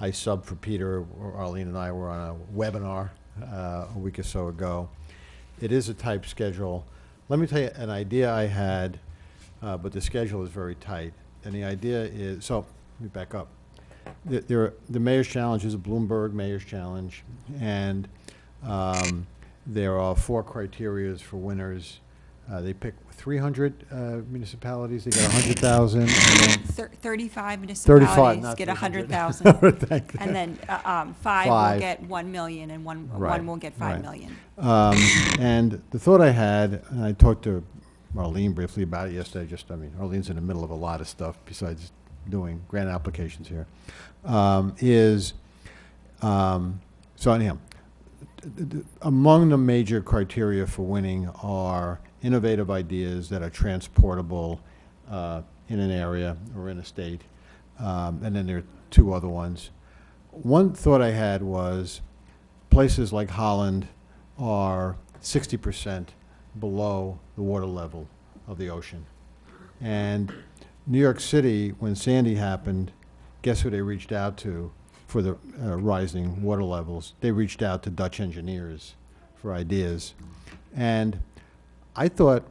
I subbed for Peter, or Arlene and I were on a webinar a week or so ago. It is a type schedule. Let me tell you an idea I had, but the schedule is very tight. And the idea is, so let me back up. The Mayor's Challenge is a Bloomberg Mayor's Challenge, and there are 4 criterias for winners. They pick 300 municipalities, they get 100,000, and then 35 35, municipalities not get 300. 100,000. Thank you. And then 5 Five. will get 1 million and one Right, will get 5 right. million. And the thought I had, and I talked to Arlene briefly about it yesterday, Arlene's in the middle of a lot of stuff besides doing grant applications here, so anyhow, among the major criteria for winning are innovative ideas that are transportable in an area or in a state, and then there are 2 other ones. One thought I had was places like Holland are 60% below the water level of the ocean. And New York City, when Sandy happened, guess who they reached out to for the rising water levels? They reached out to Dutch engineers for ideas. And I thought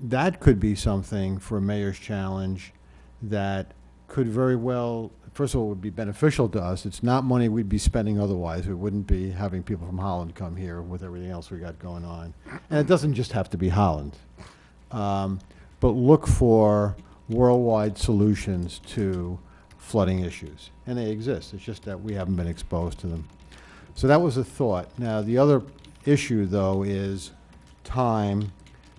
that could be something for a mayor's challenge that could very well, first of all, would be beneficial to us. It's not money we'd be spending otherwise. We wouldn't be having people from Holland come here with everything else we got going on. And it doesn't just have to be Holland. But look for worldwide solutions to flooding issues. And they exist. It's just that we haven't been exposed to them. So that was a thought. Now, the other issue, though, is time.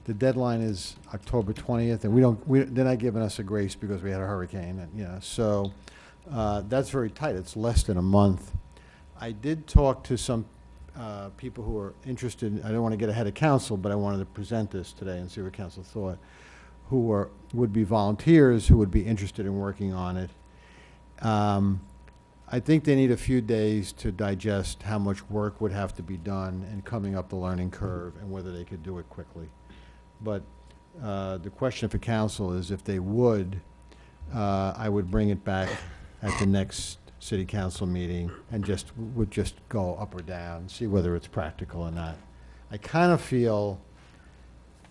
The deadline is October 20th, and they're not giving us a grace because we had a hurricane. And, so that's very tight. It's less than a month. I did talk to some people who are interested. I don't want to get ahead of council, but I wanted to present this today and see what council thought, who would be volunteers who would be interested in working on it. I think they need a few days to digest how much work would have to be done and coming up the learning curve and whether they could do it quickly. But the question for council is if they would, I would bring it back at the next city council meeting and would just go up or down, see whether it's practical or not. I kind of feel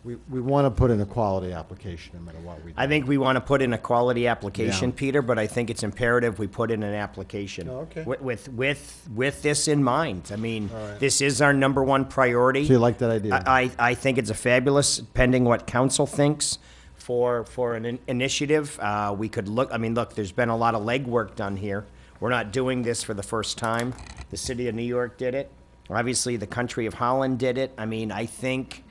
we want to put in a quality application no matter what we do. I think we want to put in a quality application, Yeah. Peter, but I think it's imperative we put in an application. Oh, okay. With this in mind. I mean, All right. this is our number one priority. So you like that idea? I think it's a fabulous, pending what council thinks, for an initiative. We could look, there's been a lot of legwork done here. We're not doing this for the first time. The city of New York did it. Obviously, the country of Holland did it. I think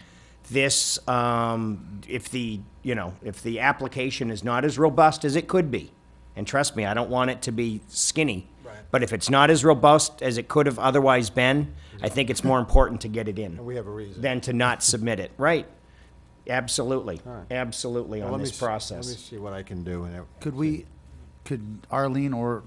this, if the application is not as robust as it could be, and trust me, I don't want it to be skinny, but if it's not as robust as it could have otherwise been, I think it's more important to get it in And we have a reason. than to not submit it. Right. Absolutely. All right. Absolutely Well, on this Let process. me see what I can do. Could Arlene or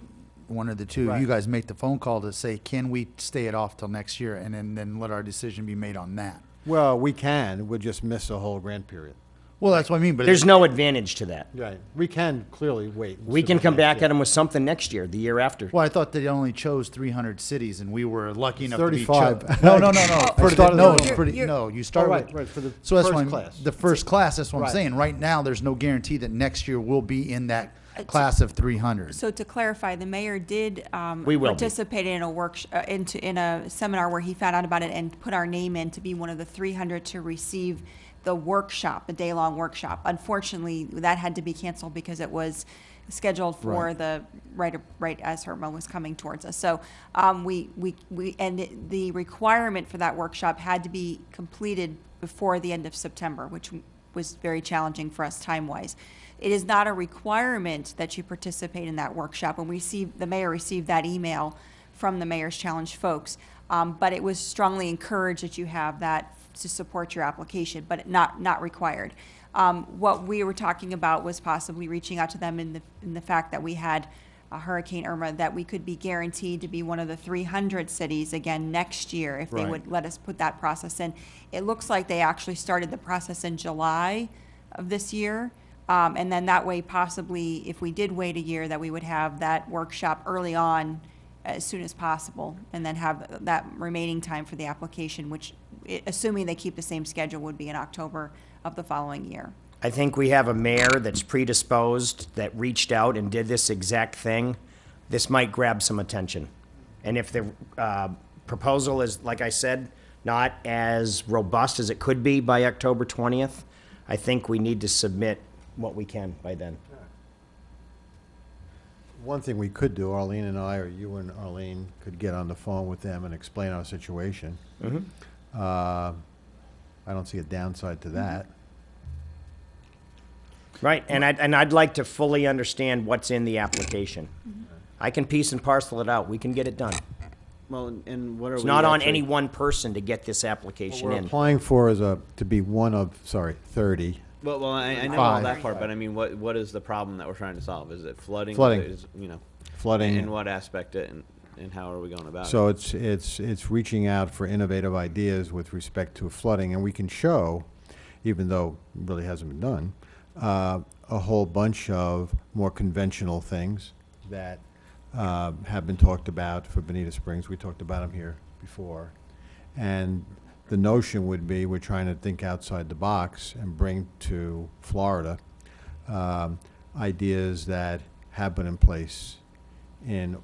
one of the two, Right. you guys make the phone call to say, can we stay it off till next year, and then let our decision be made on that? Well, we can. We'll just miss a whole grant period. Well, that's what I mean, but. There's no advantage to that. Right. We can clearly wait. and We see can what come next back year. at them with something next year, the year after. Well, I thought they only chose 300 cities, and we were lucky enough to be 35. No. For the- No, You're- no, you start Oh, with. right, for the So that's first why class. the first class, that's what I'm Right. saying. Right now, there's no guarantee that next year we'll be in that class of 300. So to clarify, the mayor did We will be. participate in in a seminar where he found out about it and put our name in to be one of the 300 to receive the workshop, the day-long workshop. Unfortunately, that had to be canceled because it was scheduled for Right. the right as Herman was coming towards us. So the requirement for that workshop had to be completed before the end of September, which was very challenging for us time-wise. It is not a requirement that you participate in that workshop, and the mayor received that email from the Mayor's Challenge folks, but it was strongly encouraged that you have that to support your application, but not required. What we were talking about was possibly reaching out to them in the fact that we had Hurricane Irma, that we could be guaranteed to be one of the 300 cities again next year if they Right. would let us put that process in. It looks like they actually started the process in July of this year. And then that way, possibly, if we did wait a year, that we would have that workshop early on as soon as possible, and then have that remaining time for the application, which, assuming they keep the same schedule, would be in October of the following year. I think we have a mayor that's predisposed, that reached out and did this exact thing. This might grab some attention. And if the proposal is, like I said, not as robust as it could be by October 20th, I think we need to submit what we can by then. One thing we could do, Arlene and I, or you and Arlene, could get on the phone with them and explain our situation. I don't see a downside to that. Right, and I'd like to fully understand what's in the application. I can piece and parcel it out. We can get it done. Well, and what are It's we not on actually- any one person to get this What application we're in. applying for is to be one of, 30. Well, I know all Five. that part, but I mean, what is the problem that we're trying to solve? Is it flooding? Flooding. Is, Flooding. In what aspect, and how are we going about So it? it's reaching out for innovative ideas with respect to flooding, and we can show, even though it really hasn't been done, a whole bunch of more conventional things that have been talked about for Bonita Springs. We talked about them here before. And the notion would be we're trying to think outside the box and bring to Florida ideas that have been in place in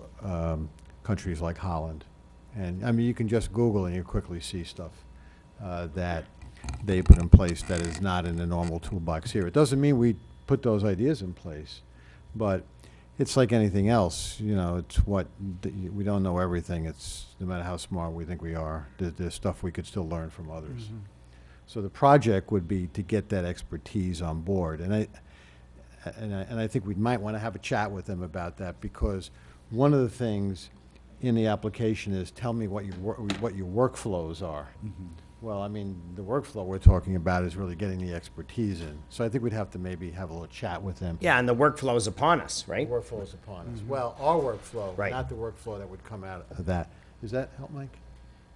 countries like Holland. And, I mean, you can just Google and you quickly see stuff that they put in place that is not in the normal toolbox here. It doesn't mean we put those ideas in place, but it's like anything else, you know, it's we don't know everything. It's, no matter how smart we think we are, there's stuff we could still learn from others. Mm-hmm. So the project would be to get that expertise on board. And I think we might want to have a chat with them about that, because one of the things in the application is, tell me what your workflows are. Mm-hmm. Well, I mean, the workflow we're talking about is really getting the expertise in. So I think we'd have to maybe have a little chat with them. Yeah, and the workflow is upon us, right? The workflow is upon us. Well, our workflow, Right. not the workflow that would come out of that. Does that help, Mike?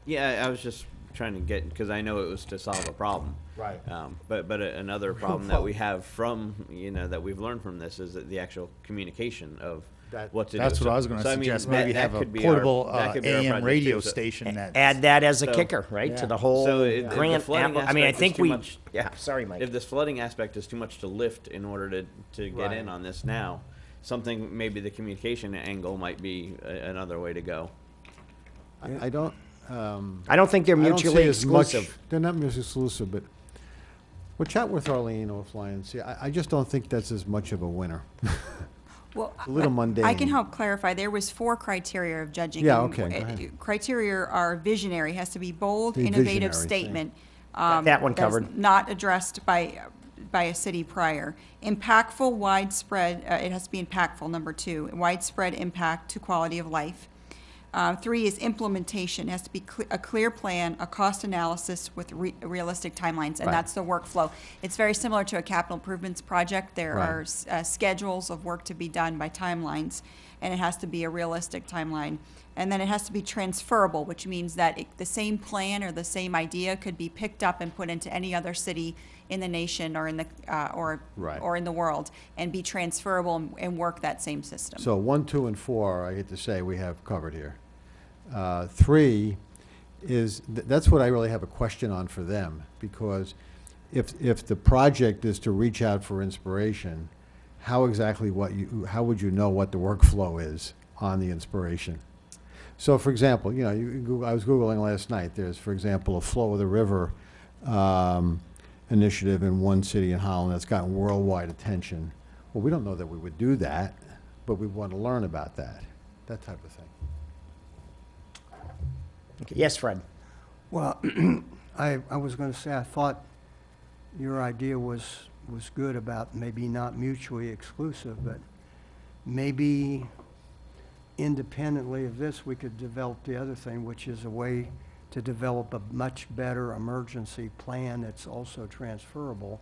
Yeah, I was just trying to get, because I know it was to solve a problem. Right. But another problem that we have from, that we've learned from this is that the actual communication of what to do. That's what I was going to So, I mean, suggest. that- Maybe that have a could be portable that could be our AM project radio too, so- station that. Add that as a So- kicker, right, to Yeah. the whole So if the grant. flooding I mean, I aspect think is too we, much- yeah, sorry, Mike. If this flooding aspect is too much to lift in order to get in Right. on this now, something, maybe the communication angle might be another way to go. I don't. I don't think they're I don't see mutually as much- exclusive. They're not mutually exclusive, but we'll chat with Arlene offline and see. I just don't think that's as much of a winner. Well, A little mundane. I can help clarify. There was 4 criteria of judging. Yeah, and, okay, go ahead. Criteria are visionary, has to be bold, The innovative visionary thing. statement. That one that is covered. Not addressed by a city prior. Impactful, widespread, it has to be impactful, number 2, widespread impact to quality of life. 3 is implementation, it has to be a clear plan, a cost analysis with realistic timelines, and Right. that's the workflow. It's very similar to a capital improvements project. There Right. are schedules of work to be done by timelines, and it has to be a realistic timeline. And then it has to be transferable, which means that the same plan or the same idea could be picked up and put into any other city in the nation or in the Right. or in the world, and be transferable and work that same system. So 1, 2, and 4, I get to say we have covered here. 3 is, that's what I really have a question on for them, because if the project is to reach out for inspiration, how would you know what the workflow is on the inspiration? So, for example, I was Googling last night. There's, for example, a Flow of the River initiative in one city in Holland that's gotten worldwide attention. Well, we don't know that we would do that, but we want to learn about that type of thing. Okay. Yes, Fred? Well, I was going to say, I thought your idea was good about maybe not mutually exclusive, but maybe independently of this, we could develop the other thing, which is a way to develop a much better emergency plan that's also transferable.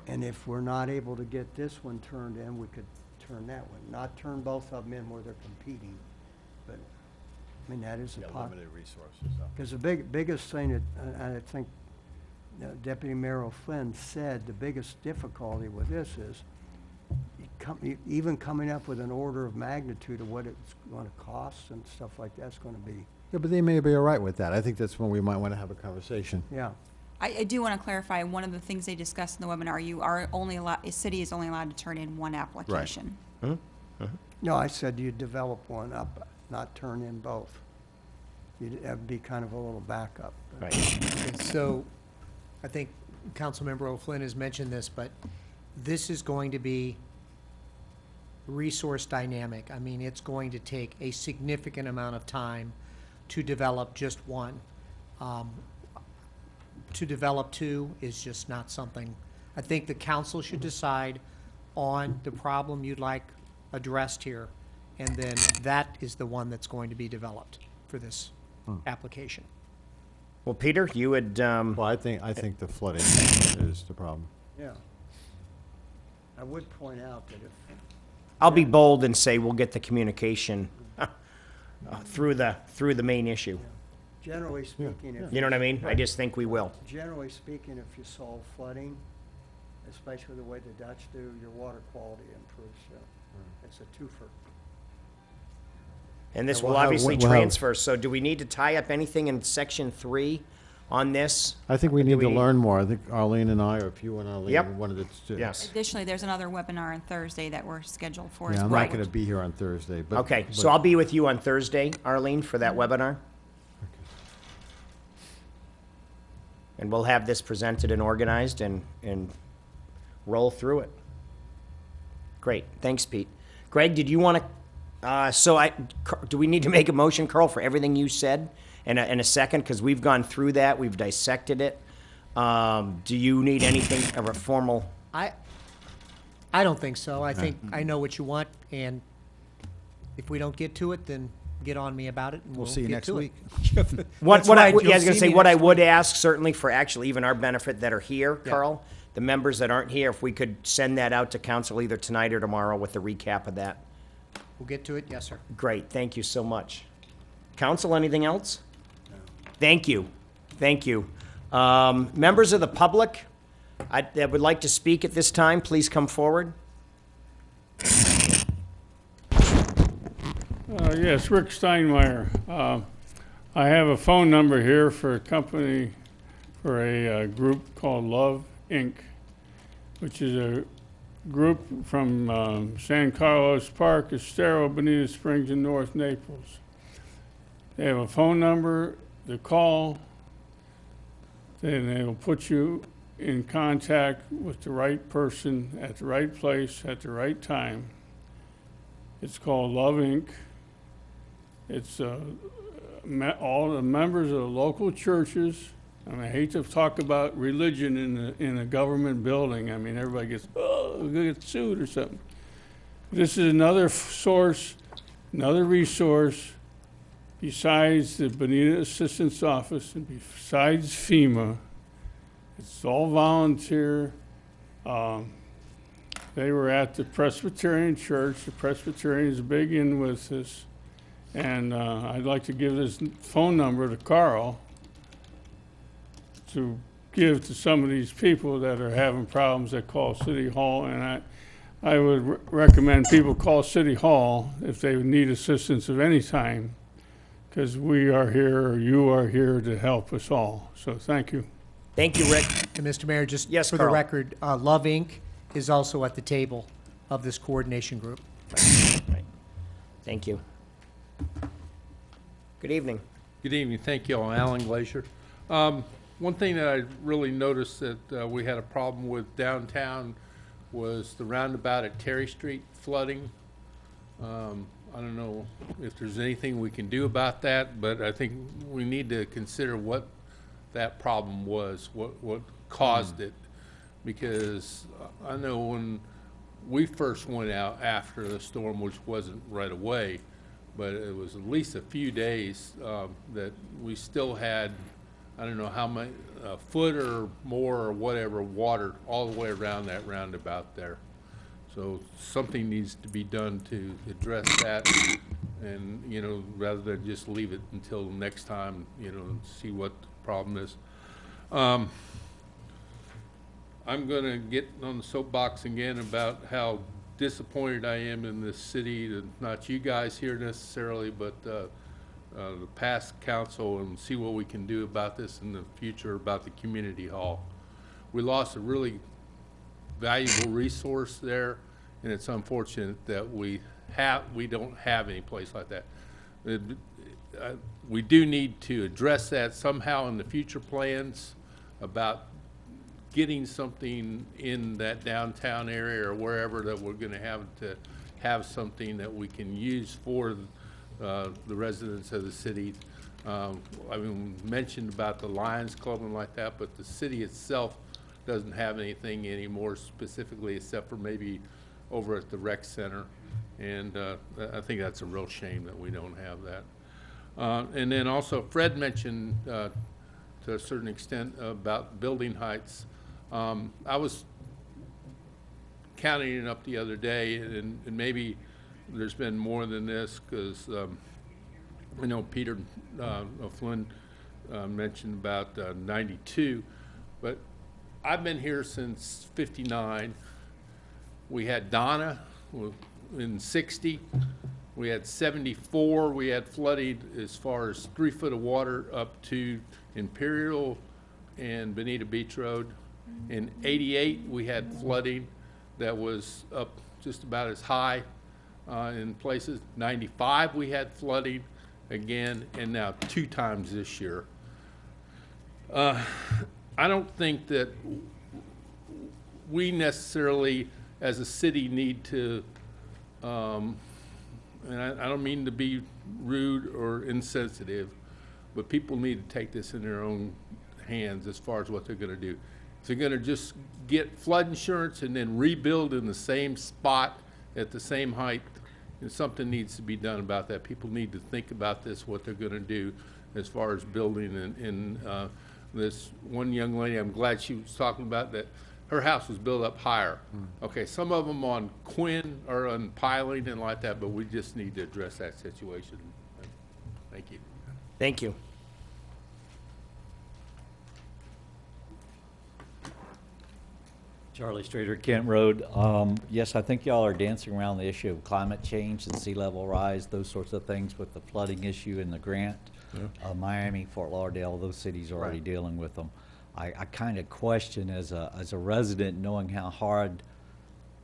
And if we're not able to get this one turned in, we could turn that one. Not turn both of them in where they're competing, but, I mean, that is a Limited resources. because the biggest thing that, I think Deputy Mayor O'Flynn said, the biggest difficulty with this is even coming up with an order of magnitude of what it's going to cost and stuff like that's going to be, Yeah, but they may be all right with that. I think that's when we might want to have a conversation. yeah. I do want to clarify, one of the things they discussed in the webinar, a city is only allowed to turn in 1 application. No, I said you'd develop one up, not turn in both. That'd be kind of a little backup. Right. Okay, so, I think Councilmember O'Flynn has mentioned this, but this is going to be resource dynamic. I mean, it's going to take a significant amount of time to develop just one. To develop 2 is just not something, I think the council should decide on the problem you'd like addressed here, and then that is the one that's going to be developed for this application. Well, Peter, you would, Well, I think the flooding is the problem. Yeah. I would point out that if, I'll be bold and say we'll get the communication through the main issue. generally speaking, if You know what I mean? I just think we will. Generally speaking, if you solve flooding, especially the way the Dutch do, your water quality improves, so it's a twofer. And this Yeah, will we'll have- obviously we'll have- transfer, so do we need to tie up anything in section 3 on this. I think we Do need to we- learn more. I think Arlene and I, or if you and Arlene Yep. wanted to. Yes. Additionally, there's another webinar on Thursday that we're scheduled for as Yeah, I'm well. not going to be here on Thursday, but. Okay, so but- I'll be with you on Thursday, Arlene, for that webinar. And we'll have this presented and organized and roll through it. Great, thanks, Pete. Greg, did you want to, do we need to make a motion, Carl, for everything you said in a second? Because we've gone through that, we've dissected it. Do you need anything of a formal? I don't think so. I think I know what you want, and if we don't get to it, then get on me about it, and We'll we'll see you get next to week. it. What That's I right, was you'll going to see say, me what I next would week. ask, certainly for actually even our benefit that are here, Yeah. Carl, the members that aren't here, if we could send that out to council either tonight or tomorrow with a recap of that. We'll get to it, yes, sir. Great, thank you so much. Council, anything else? Thank you, thank you. Members of the public that would like to speak at this time, please come forward. Yes, Rick Steinmeier. I have a phone number here for a company, for a group called Love Inc., which is a group from San Carlos Park, Estero, Bonita Springs, and North Naples. They have a phone number to call, then they'll put you in contact with the right person at the right place at the right time. It's called Love Inc. It's all the members of the local churches. I mean, I hate to talk about religion in a government building. I mean, everybody gets, oh, we're gonna get sued or something. This is another source, another resource besides the Bonita Assistance Office and besides FEMA. It's all volunteer. They were at the Presbyterian Church. The Presbyterians big in with this. And I'd like to give this phone number to Carl to give to some of these people that are having problems that call City Hall. And I would recommend people call City Hall if they need assistance of any time, because we are here, or you are here to help us all. So thank you. Thank you, Rick. And Mr. Mayor, just Yes, for the Carl. record, Love Inc. is also at the table of this coordination group. Right. Thank you. Good evening. Good evening. Thank you all. Alan Glacier. One thing that I really noticed that we had a problem with downtown was the roundabout at Terry Street flooding. I don't know if there's anything we can do about that, but I think we need to consider what that problem was, what caused it. Because I know when we first went out after the storm, which wasn't right away, but it was at least a few days that we still had, I don't know how many, a foot or more or whatever water all the way around that roundabout there. So something needs to be done to address that, and, you know, rather than just leave it until next time, you know, and see what the problem is. I'm gonna get on the soapbox again about how disappointed I am in this city, not you guys here necessarily, but the past council, and see what we can do about this in the future about the community hall. We lost a really valuable resource there, and it's unfortunate that we don't have any place like that. We do need to address that somehow in the future plans about getting something in that downtown area or wherever that we're going to have something that we can use for the residents of the city. I mean, mentioned about the Lions Club and like that, but the city itself doesn't have anything anymore specifically, except for maybe over at the rec center. And I think that's a real shame that we don't have that. And then also Fred mentioned to a certain extent about building heights. I was counting it up the other day, and maybe there's been more than this, because I know Peter Flynn mentioned about 92, but I've been here since 59. We had Donna in 60, We had 74. We had flooding as far as 3 foot of water up to Imperial and Bonita Beach Road. In 88, we had flooding that was up just about as high in places. 95, we had flooding again, and now 2 times this year. I don't think that we necessarily, as a city, need to, and I don't mean to be rude or insensitive, but people need to take this in their own hands as far as what they're going to do. If they're going to just get flood insurance and then rebuild in the same spot at the same height, and something needs to be done about that. People need to think about this, what they're going to do as far as building. And this one young lady, I'm glad she was talking about that. Her house was built up higher. Okay, some of them on Quinn are on piling and like that, but we just need to address that situation. Thank you. Thank you. Charlie Strader, Kent Road. Yes, I think y'all are dancing around the issue of climate change and sea level rise, those sorts of things with the flooding issue and the grant. Miami, Fort Lauderdale, those cities are already dealing with them. I kind of question as a resident, knowing how hard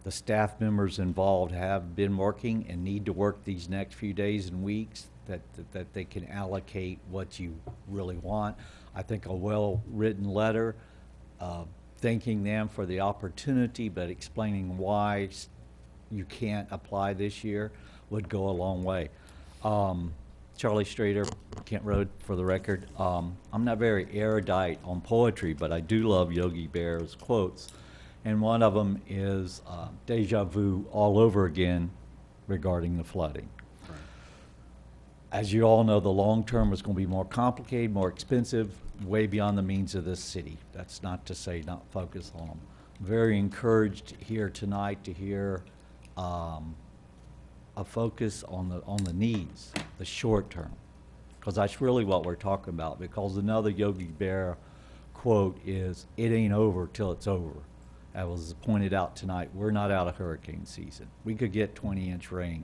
the staff members involved have been working and need to work these next few days and weeks, that they can allocate what you really want. I think a well-written letter thanking them for the opportunity, but explaining why you can't apply this year would go a long way. Charlie Strader, Kent Road, for the record. I'm not very erudite on poetry, but I do love Yogi Bear's quotes. And one of them is deja vu all over again regarding the flooding. As you all know, the long term is going to be more complicated, more expensive, way beyond the means of this city. That's not to say not focus on them. Very encouraged here tonight to hear a focus on the needs, the short term, because that's really what we're talking about. Because another Yogi Bear quote is, "It ain't over till it's over." As was pointed out tonight, we're not out of hurricane season. We could get 20-inch rain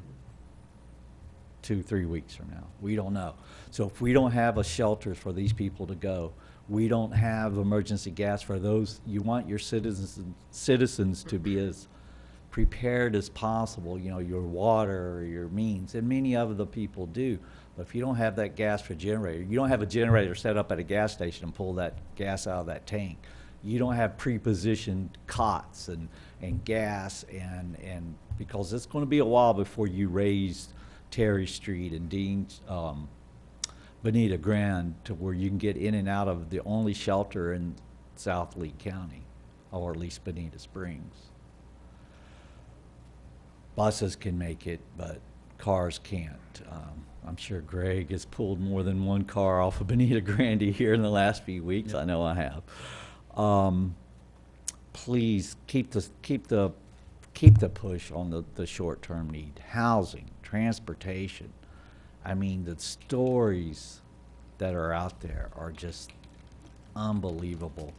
2-3 weeks from now. We don't know. So if we don't have a shelter for these people to go, we don't have emergency gas for those. You want your citizens to be as prepared as possible, you know, your water or your means, and many of the people do. But if you don't have that gas for generator, you don't have a generator set up at a gas station and pull that gas out of that tank. You don't have pre-positioned cots and gas and because it's going to be a while before you raise Terry Street and Dean's Bonita Grand to where you can get in and out of the only shelter in South Lee County, or at least Bonita Springs. Buses can make it, but cars can't. I'm sure Greg has pulled more than one car off of Bonita Grande here in the last few weeks. I know I have. Please keep the push on the short-term need. Housing, transportation. I mean, the stories that are out there are just unbelievable.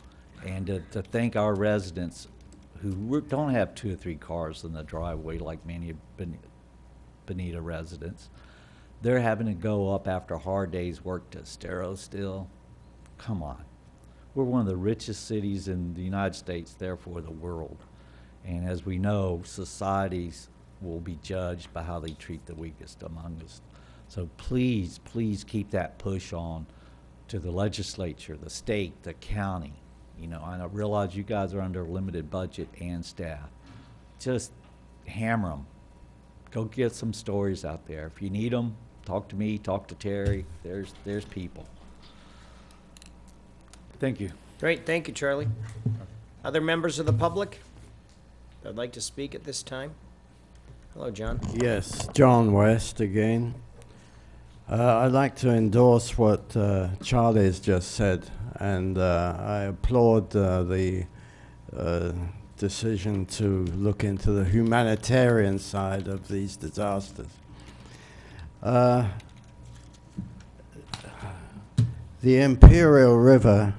And to thank our residents who don't have 2 or 3 cars in the driveway like many Bonita residents, they're having to go up after a hard day's work to Estero still. Come on. We're one of the richest cities in the United States, therefore the world. And as we know, societies will be judged by how they treat the weakest among us. So please, please keep that push on to the legislature, the state, the county. You know, I realize you guys are under a limited budget and staff. Just hammer them. Go get some stories out there. If you need them, talk to me, talk to Terry. There's people. Thank you. Great, thank you, Charlie. Other members of the public that'd like to speak at this time? Hello, John. Yes, John West again. I'd like to endorse what Charlie has just said, and I applaud the decision to look into the humanitarian side of these disasters. The Imperial River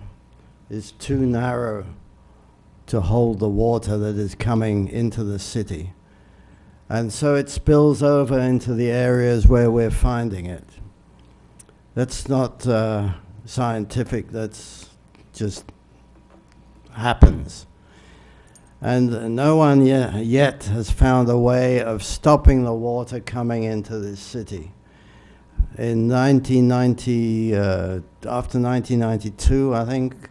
is too narrow to hold the water that is coming into the city. And so it spills over into the areas where we're finding it. That's not scientific, that's just happens. And no one yet has found a way of stopping the water coming into this city. In 1990, after 1992, I think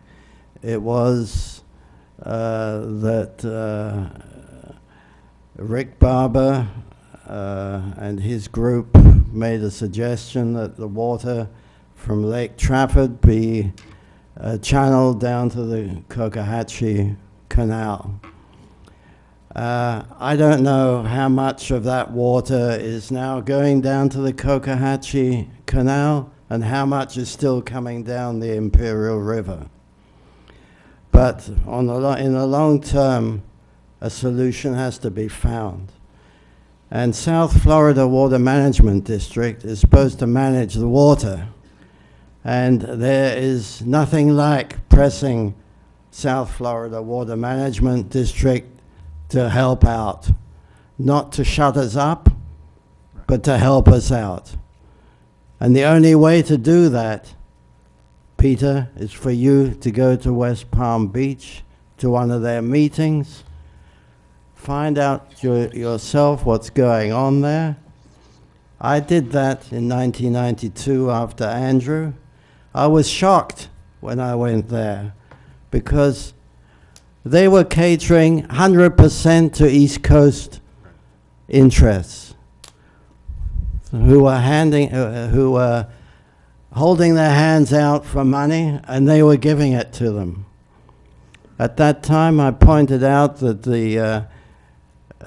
it was that Rick Barber and his group made a suggestion that the water from Lake Trafford be channeled down to the Cocohatchee Canal. I don't know how much of that water is now going down to the Cocohatchee Canal and how much is still coming down the Imperial River. But in the long term, a solution has to be found. And South Florida Water Management District is supposed to manage the water. And there is nothing like pressing South Florida Water Management District to help out. Not to shut us up, but to help us out. And the only way to do that, Peter, is for you to go to West Palm Beach to one of their meetings, find out yourself what's going on there. I did that in 1992 after Andrew. I was shocked when I went there because they were catering 100% to East Coast interests who were holding their hands out for money, and they were giving it to them. At that time, I pointed out that the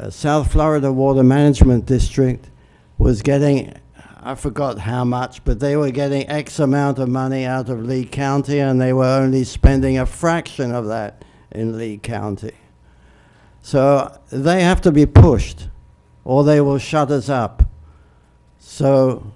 South Florida Water Management District was getting, I forgot how much, but they were getting X amount of money out of Lee County, and they were only spending a fraction of that in Lee County. So they have to be pushed, or they will shut us up. So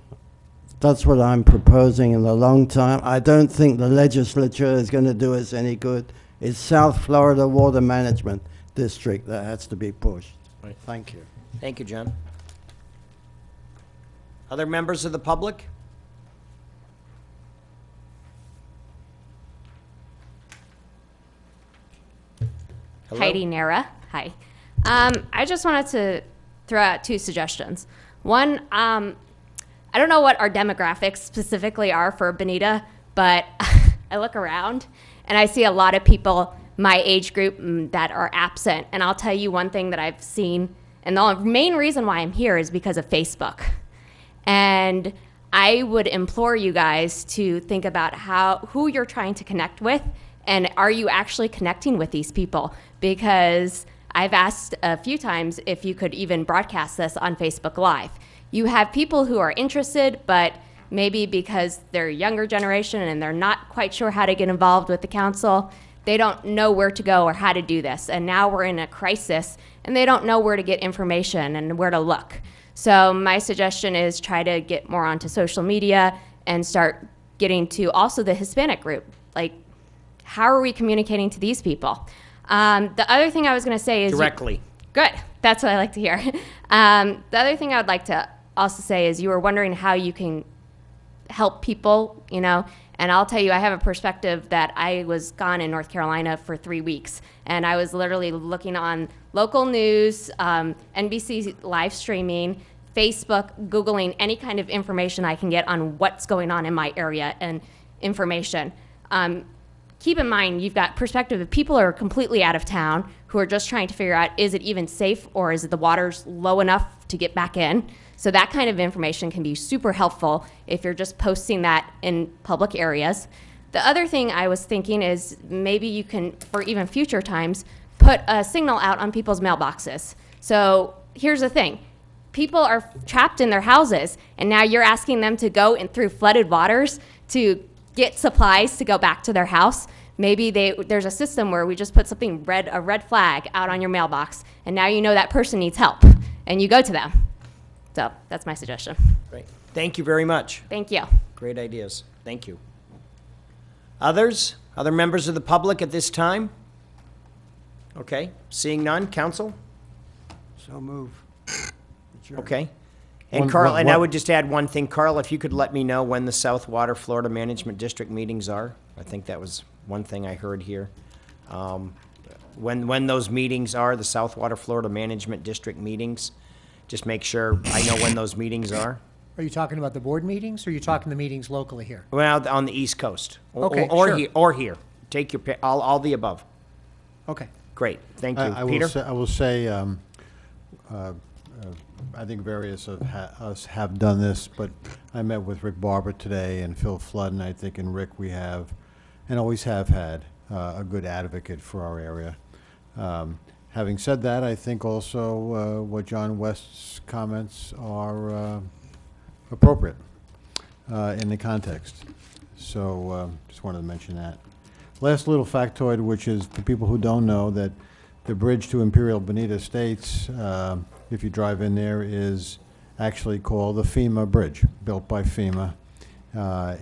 that's what I'm proposing in the long term. I don't think the legislature is going to do us any good. It's South Florida Water Management District that has to be pushed. Right. Thank you. Thank you, John. Other members of the public? Hello? Heidi Nara. Hi. I just wanted to throw out two suggestions. One, I don't know what our demographics specifically are for Bonita, but I look around and I see a lot of people my age group that are absent. And I'll tell you one thing that I've seen, and the main reason why I'm here is because of Facebook. And I would implore you guys to think about who you're trying to connect with, and are you actually connecting with these people? Because I've asked a few times if you could even broadcast this on Facebook Live. You have people who are interested, but maybe because they're a younger generation and they're not quite sure how to get involved with the council, they don't know where to go or how to do this. And now we're in a crisis and they don't know where to get information and where to look. So my suggestion is try to get more onto social media and start getting to also the Hispanic group. Like, how are we communicating to these people? The other thing I was going to say is Directly. Good. That's what I like to hear. The other thing I would like to also say is you were wondering how you can help people, you know, and I'll tell you, I have a perspective that I was gone in North Carolina for 3 weeks, and I was literally looking on local news, NBC live streaming, Facebook, Googling any kind of information I can get on what's going on in my area and information. Keep in mind, you've got perspective of people are completely out of town who are just trying to figure out, is it even safe or is the water's low enough to get back in? So that kind of information can be super helpful if you're just posting that in public areas. The other thing I was thinking is maybe you can, for even future times, put a signal out on people's mailboxes. So here's the thing. People are trapped in their houses, and now you're asking them to go in through flooded waters to get supplies to go back to their house. Maybe there's a system where we just put something a red flag out on your mailbox, and now you know that person needs help, and you go to them. So that's my suggestion. Great. Thank you very much. Thank you. Great ideas. Thank you. Others? Other members of the public at this time? Okay. Seeing none, council? So move. Okay. And One- Carl, one- and I one- would just add one thing, Carl, if you could let me know when the South Water Florida Management District meetings are. I think that was one thing I heard here. When those meetings are, the South Water Florida Management District meetings, just make sure I know when those meetings are. Are you talking about the board meetings, or are you talking the meetings locally here? Well, on the East Coast. Okay, Or sure. here, or here. Take your pick, all the above. Okay. Great, thank you. I will Peter? say, I think various of us have done this, but I met with Rick Barber today and Phil Flood, and I think in Rick we have, and always have had, a good advocate for our area. Having said that, I think also what John West's comments are appropriate in the context. So just wanted to mention that. Last little factoid, which is for people who don't know, that the bridge to Imperial Bonita Estates, if you drive in there, is actually called the FEMA Bridge, built by FEMA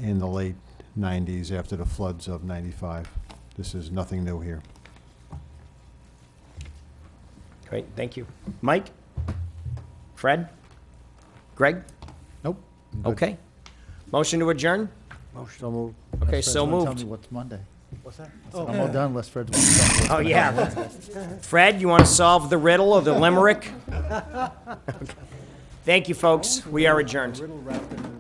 in the late 90s after the floods of 95. This is nothing new here. Great, thank you. Mike? Fred? Greg? Nope. Okay. Motion to adjourn? Motion. So moved. Okay, so Tell moved. me what's Monday. What's that? I'm all done unless Fred wants to tell me what's Oh, Monday. yeah. Fred, you want to solve the riddle of the limerick? Okay. Thank you, folks. We are adjourned. Riddle wrapped in